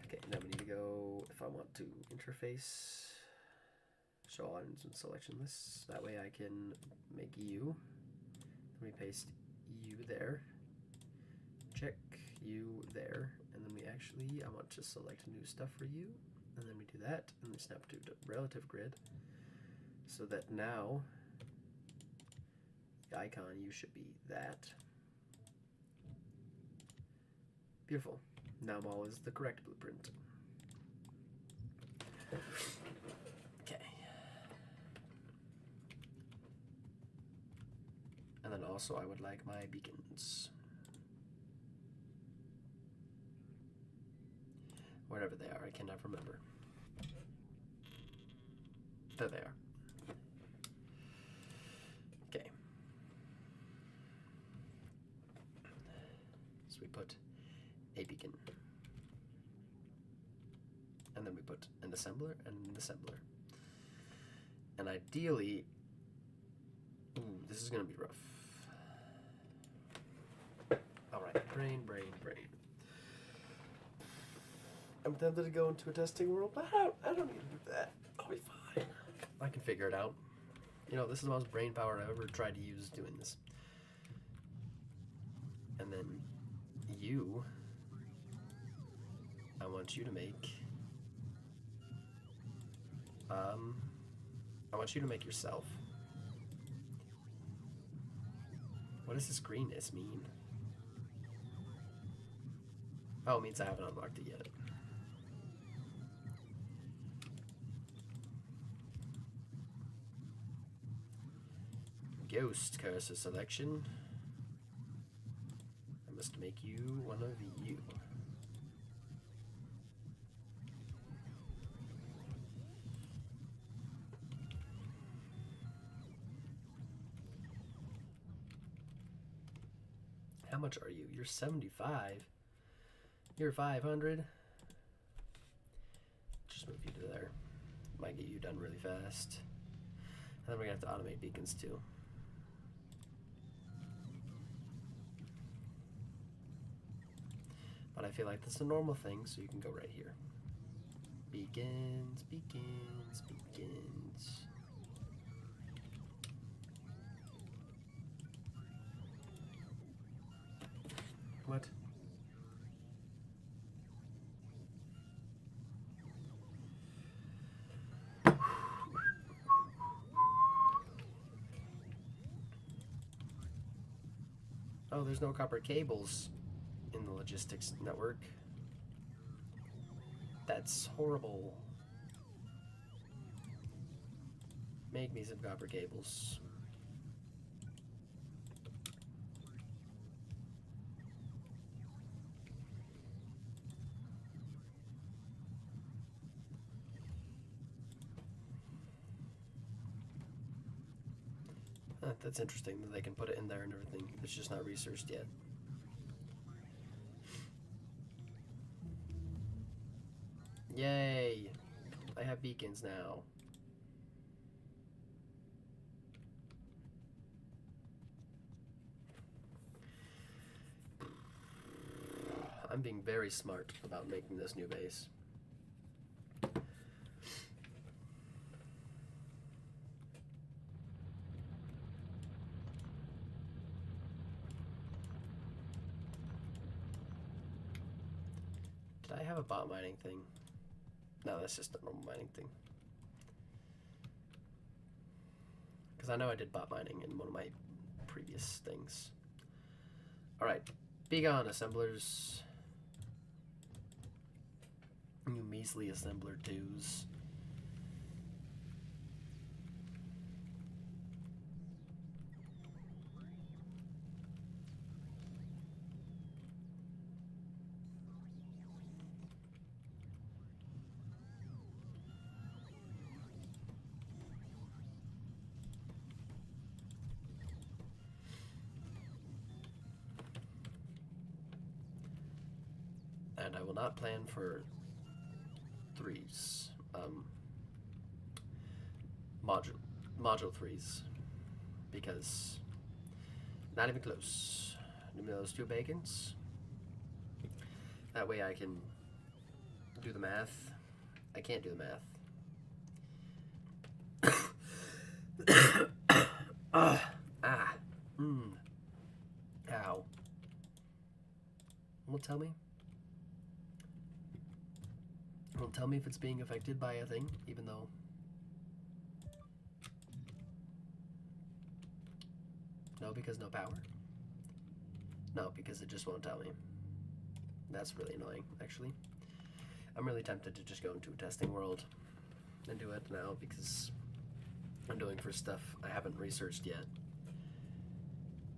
Okay, now we need to go, if I want to interface, show all items in selection lists. That way I can make you. Let me paste you there. Check you there. And then we actually, I want to select new stuff for you. And then we do that. And we snap to the relative grid. So that now, the icon, you should be that. Beautiful. Now Mall is the correct blueprint. Okay. And then also I would like my beacons. Wherever they are, I cannot remember. There they are. Okay. So we put a beacon. And then we put an assembler and an assembler. And ideally, ooh, this is gonna be rough. All right, brain. I'm tempted to go into a testing world, but I don't need to do that. I'll be fine. I can figure it out. You know, this is the most brain power I've ever tried to use doing this. And then you, I want you to make, I want you to make yourself. What does this greenness mean? Oh, it means I haven't unlocked it yet. Ghost cursor selection. I must make you one of you. How much are you? You're 75. You're 500. Just move you to there. Might get you done really fast. And then we're gonna have to automate beacons too. But But I feel like that's a normal thing, so you can go right here. Beacons, beacons, beacons. What? Oh, there's no copper cables in the logistics network. That's horrible. Make me some copper cables. That's interesting that they can put it in there and everything. It's just not researched yet. Yay! I have beacons now. I'm being very smart about making this new base. Did I have a bot mining thing? No, that's just a normal mining thing. Because I know I did bot mining in one of my previous things. Alright, be gone, assemblers. You measly assembler twos. And I will not plan for threes. Module threes. Because not even close. Give me those 2 bacons. That way I can do the math. I can't do the math. Ow. Won't tell me? Won't tell me if it's being affected by a thing, even though... No, because no power? No, because it just won't tell me. That's really annoying, actually. I'm really tempted to just go into a testing world and do it now because I'm doing for stuff I haven't researched yet.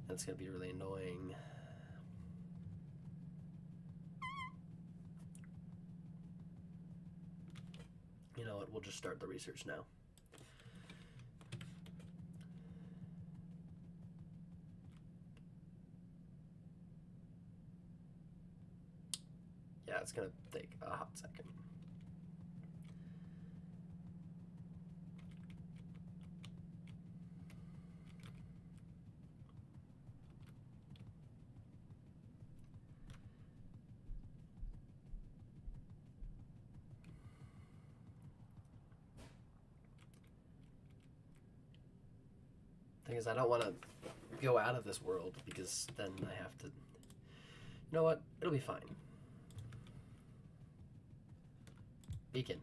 That's gonna be really annoying. You know what, we'll just start the research now. Yeah, it's gonna take a hot second. Thing is, I don't want to go out of this world because then I have to... You know what? It'll be fine. Beacon.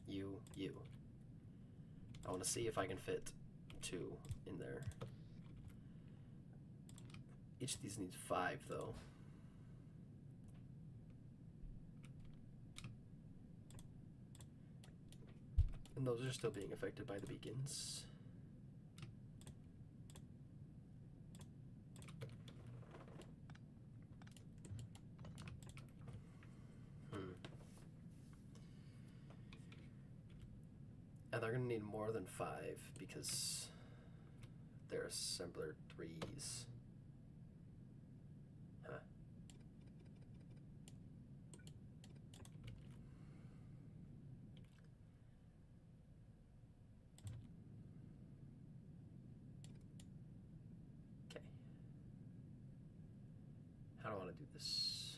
You. I want to see if I can fit 2 in there. Each of these needs 5, though. And those are still being affected by the beacons. And they're going to need more than 5 because they're assembler 3s. Huh. Okay. How do I want to do this?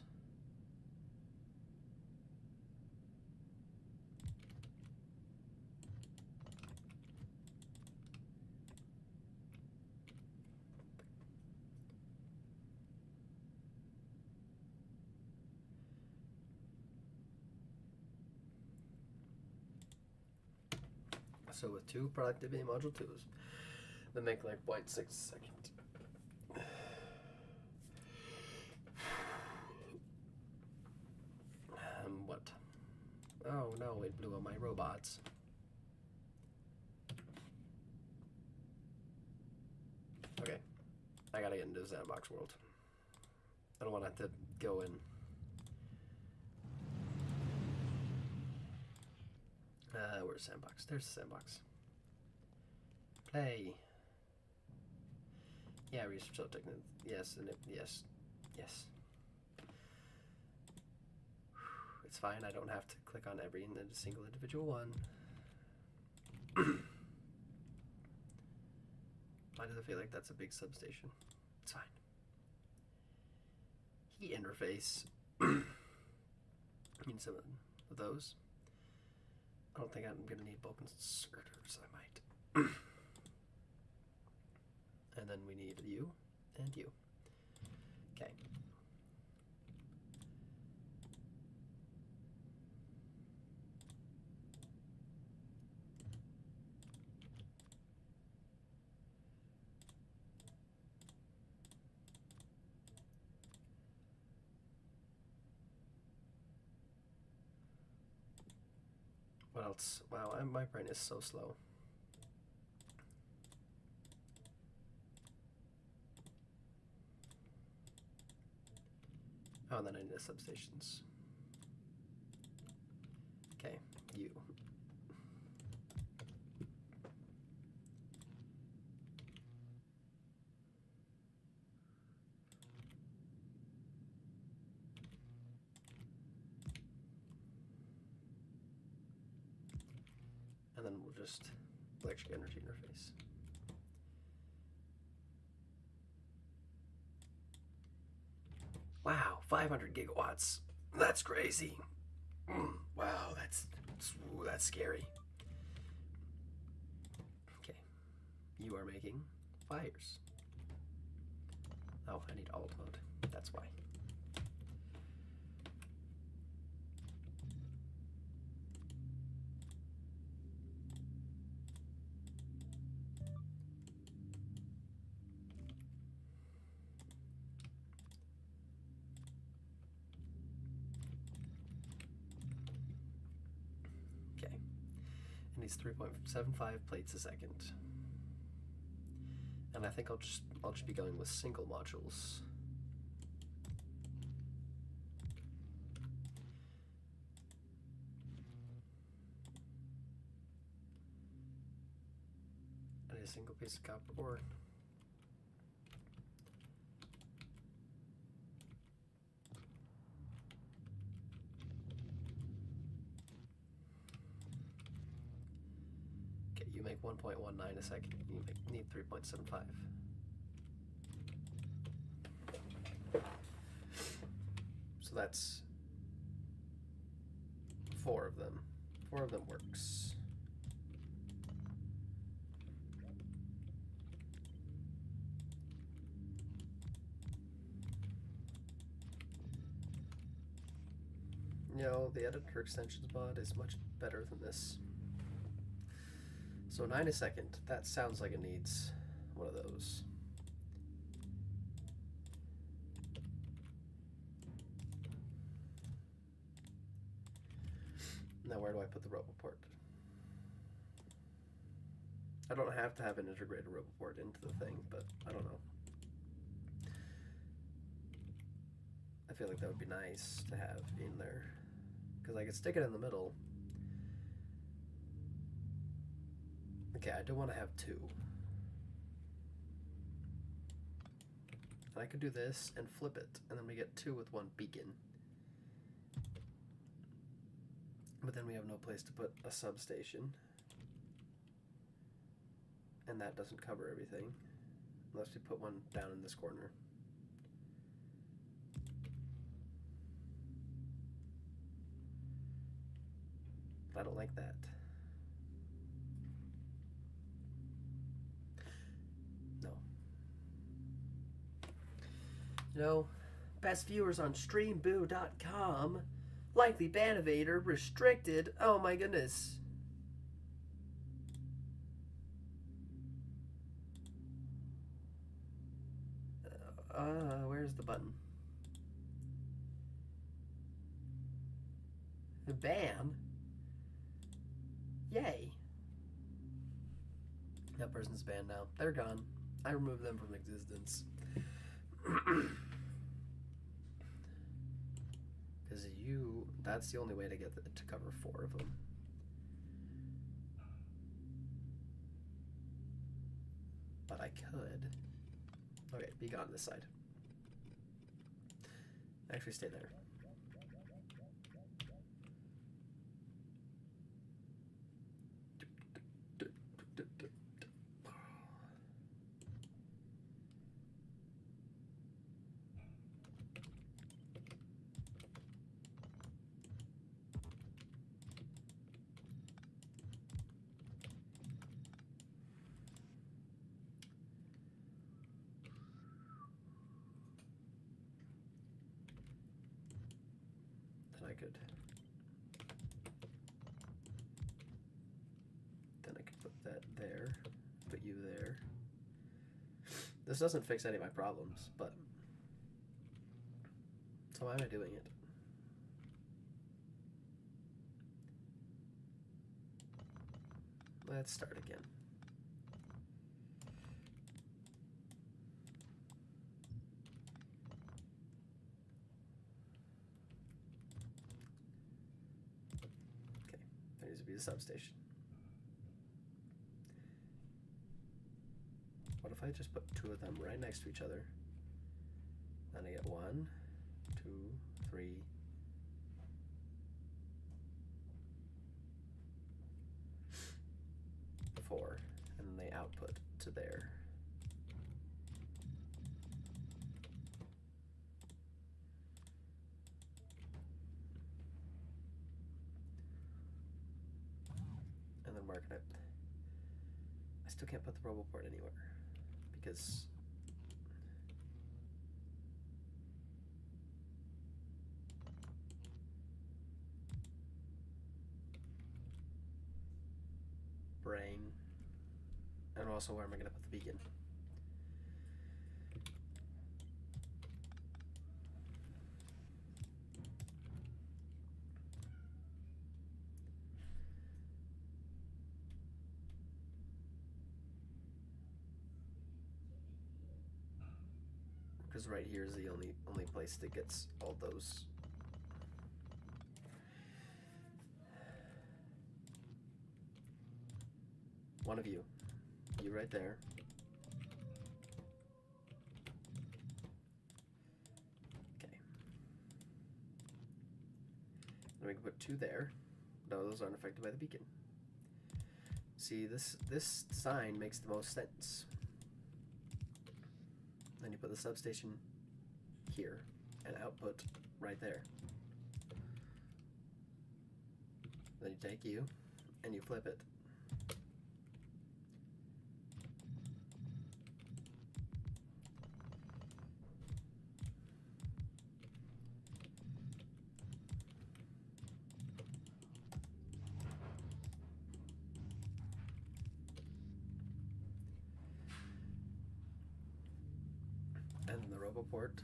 So with 2 productivity module 2s, they make like 0.6 a second. What? Oh no, it blew up my robots. Okay, I gotta get into the sandbox world. I don't want to have to go in. Where's sandbox? There's the sandbox. Play. Yeah, research technique. Yes, and yes. It's fine. I don't have to click on every single individual one. Why does it feel like that's a big substation? It's fine. Heat interface. Need some of those. I don't think I'm gonna need bulk inserters. I might. And then we need you and you. Okay. What else? Wow, my brain is so slow. Oh, and then I need the substations. Okay, you. And then we'll just electric energy interface. Wow, 500 gigawatts. That's crazy. Wow, that's scary. Okay, you are making fires. Oh, I need alt mode. That's why. It needs 3.75 plates a second. And I think I'll just be going with single modules. I need a single piece of copper ore. You make 1.19 a second. You need 3.75. So that's 4 of them. 4 of them works. No, the editor extensions mod is much better than this. So 9 a second, that sounds like it needs one of those. Now where do I put the roboport? I don't have to have an integrated roboport into the thing, but I don't know. I feel like that would be nice to have in there, because I could stick it in the middle. Okay, I do want to have 2. And I could do this and flip it, and then we get 2 with 1 beacon. But then we have no place to put a substation. And that doesn't cover everything, unless we put one down in this corner. I don't like that. You know, best viewers on streamboo.com. Likely ban evader, restricted. Oh my goodness. Where's the button? The ban? Yay. That person's banned now. They're gone. I removed them from existence. Because that's the only way to get to cover 4 of them. But I could. Okay, be gone this side. Actually, stay there. Then I could put that there, put you there. This doesn't fix any of my problems, but so why am I doing it? Let's start again. There needs to be a substation. What if I just put 2 of them right next to each other? Then I get 1, 2, 3, 4, and then they output to there. And then mark it. I still can't put the RoboPort anywhere because brain. And also, where am I going to put the beacon? Because right here is the only place that gets all those. One of you right there. Okay. Then we can put 2 there. No, those aren't affected by the beacon. See, this sign makes the most sense. Then you put the substation here and output right there. Then you take you and you flip it. And the RoboPort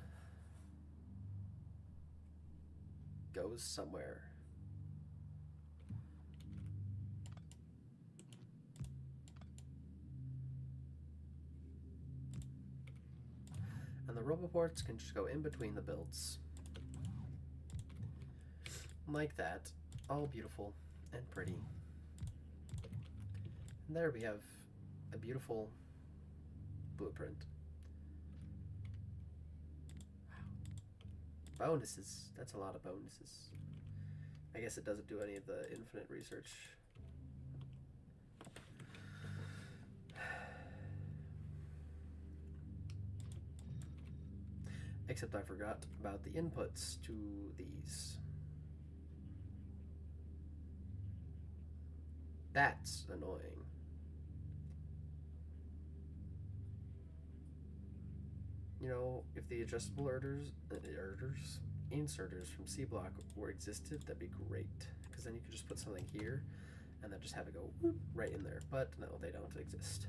goes somewhere. And the RoboPorts can just go in between the builds. Like that. All beautiful and pretty. And there we have a beautiful blueprint. Bonuses. That's a lot of bonuses. I guess it doesn't do any of the infinite research. Except I forgot about the inputs to these. That's annoying. You know, if the adjustable inserters from C block were existed, that'd be great. Because then you could just put something here and then just have it go whoop, right in there. But no, they don't exist.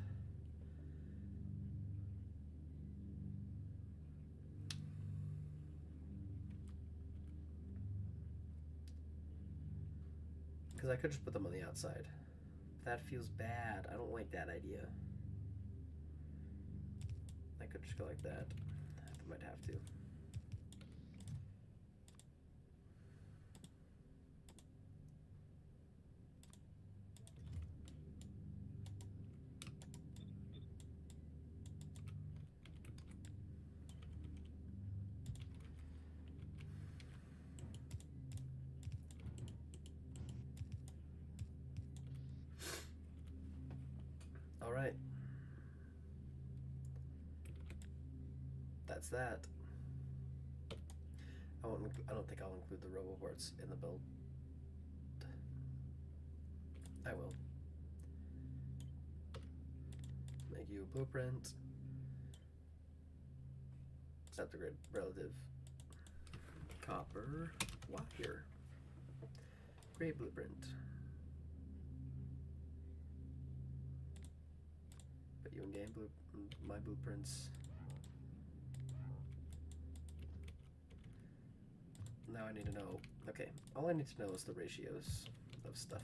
Because I could just put them on the outside. That feels bad. I don't like that idea. I could just go like that. I might have to. All right. That's that. I don't think I'll include the roboports in the build. I will. Make you a blueprint. Set the grid relative. Copper wire. Great blueprint. Put you in game my blueprints. Now I need to know. Okay, all I need to know is the ratios of stuff.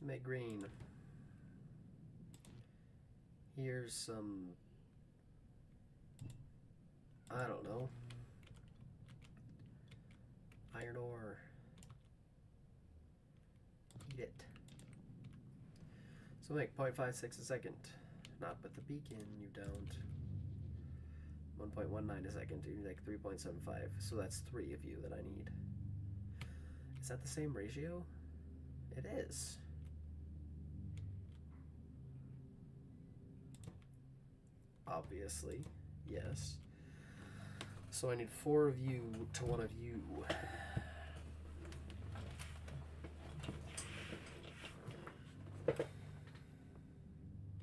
Make green. Here's some, I don't know, iron ore. Eat it. So make 0.56 a second. Not with the beacon, you don't. 1.19 a second, you need like 3.75. So that's 3 of you that I need. Is that the same ratio? It is. Obviously, yes. So I need 4 of you to 1 of you.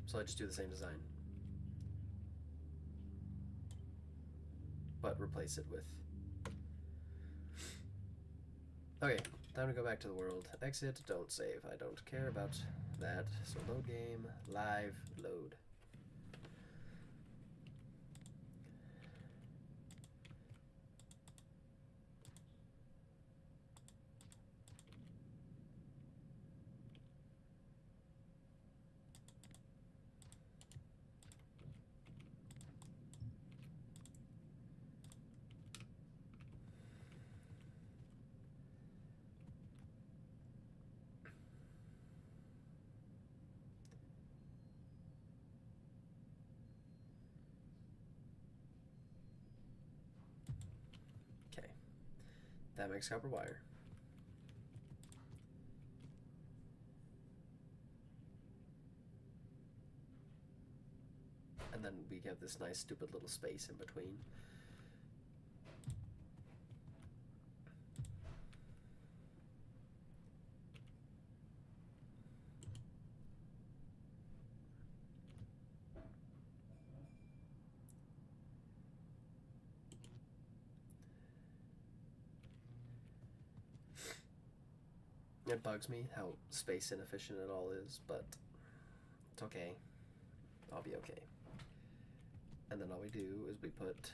So I just do the same design, but replace it with. Okay, time to go back to the world. Exit, don't save. I don't care about that. So load game, live, load. That makes copper wire. And then we have this nice stupid little space in between. It bugs me how space inefficient it all is, but it's okay. I'll be okay. And then all we do is we put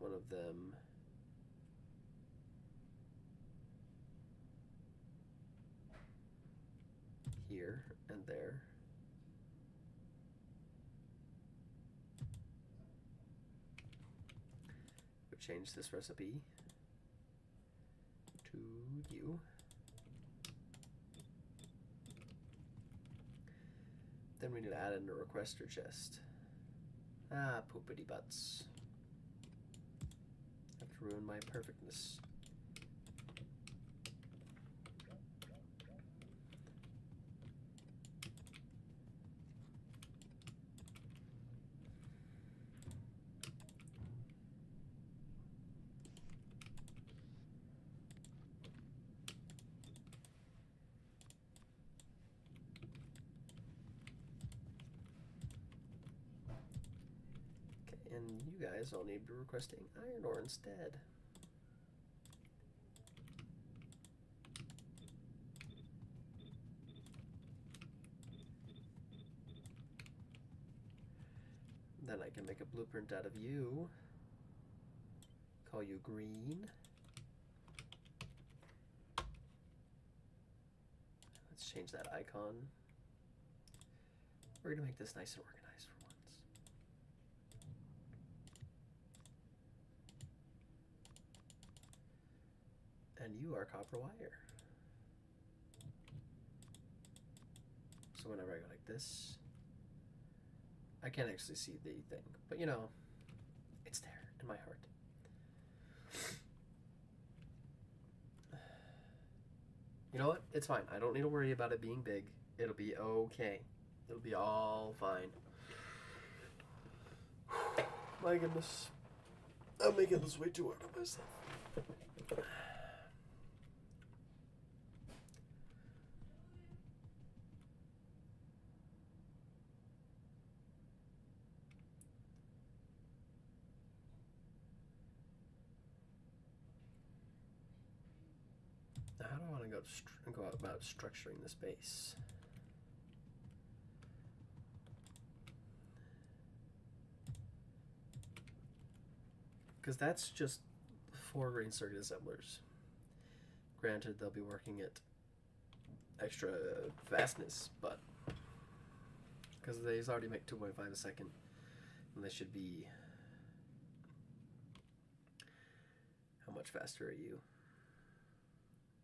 one of them here and there. We change this recipe to you. Then we need to add in a requester chest. Ah, poopity butts. Have to ruin my perfectness. And you guys all need to be requesting iron ore instead. Then I can make a blueprint out of you. call you green. Let's change that icon. We're gonna make this nice and organized for once. And you are copper wire. So whenever I go like this, I can't actually see the thing, but you know, it's there in my heart. You know what? It's fine. I don't need to worry about it being big. It'll be okay. It'll be all fine. My goodness. I'm making this way too hard on myself. Now, how do I want to go about structuring the space? Because that's just 4 grain circuit assemblers. Granted, they'll be working at extra fastness, but because these already make 2.5 a second, and they should be. How much faster are you?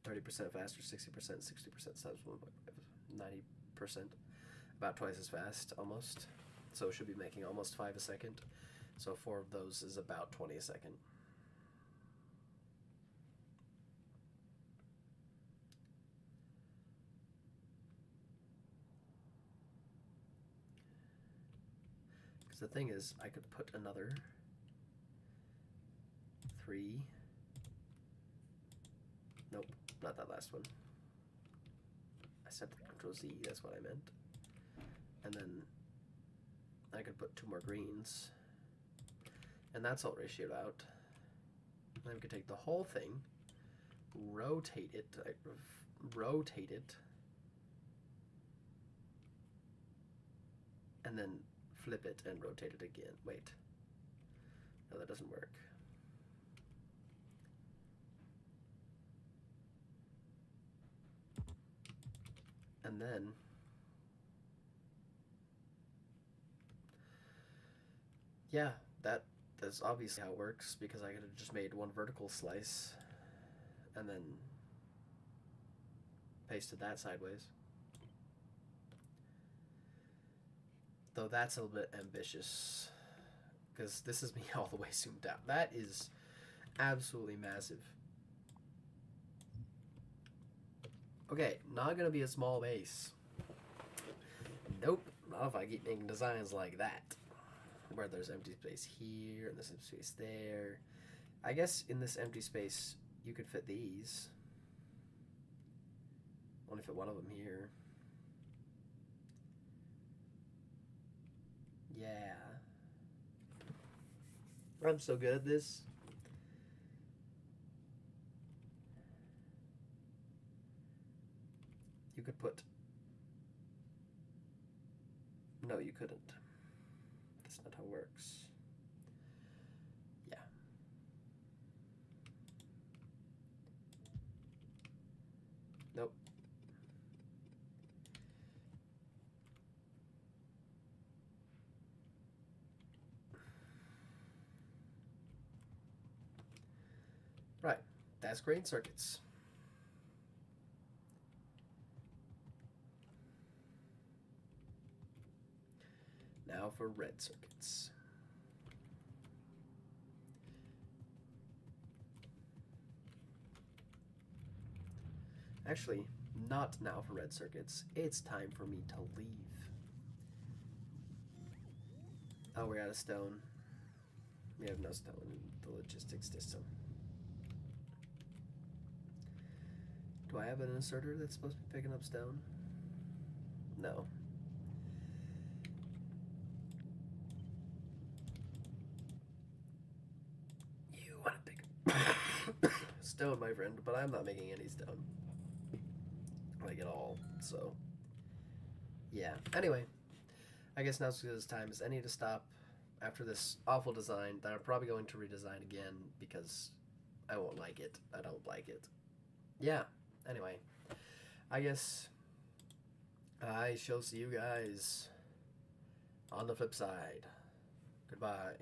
30% faster, 60%, 60% times 1.5, 90%, about twice as fast, almost. So it should be making almost 5 a second. So 4 of those is about 20 a second. Because the thing is, I could put another 3. Nope, not that last one. I said Control Z, that's what I meant. And then I could put 2 more greens. And that's all ratioed out. And then we could take the whole thing, rotate it, and then flip it and rotate it again. Wait. No, that doesn't work. And then yeah, that's obviously how it works, because I could have just made 1 vertical slice and then pasted that sideways. Though that's a little bit ambitious, because this is me all the way zoomed out. That is absolutely massive. Okay, not gonna be a small base. Nope, not if I keep making designs like that, where there's empty space here and there's empty space there. I guess in this empty space you could fit these. Only fit one of them here. Yeah. I'm so good at this. You could put... No, you couldn't. That's not how it works. Yeah. Nope. Right. That's grain circuits. Now for red circuits. Actually, not now for red circuits. It's time for me to leave. Oh, we're out of stone. We have no stone in the logistics system. Do I have an inserter that's supposed to be picking up stone? No. You want to pick stone, my friend, but I'm not making any stone. Like at all, so. Yeah. Anyway, I guess now's as good as time as any to stop. after this awful design that I'm probably going to redesign again because I won't like it. I don't like it. Yeah. Anyway, I guess I shall see you guys on the flip side. Goodbye.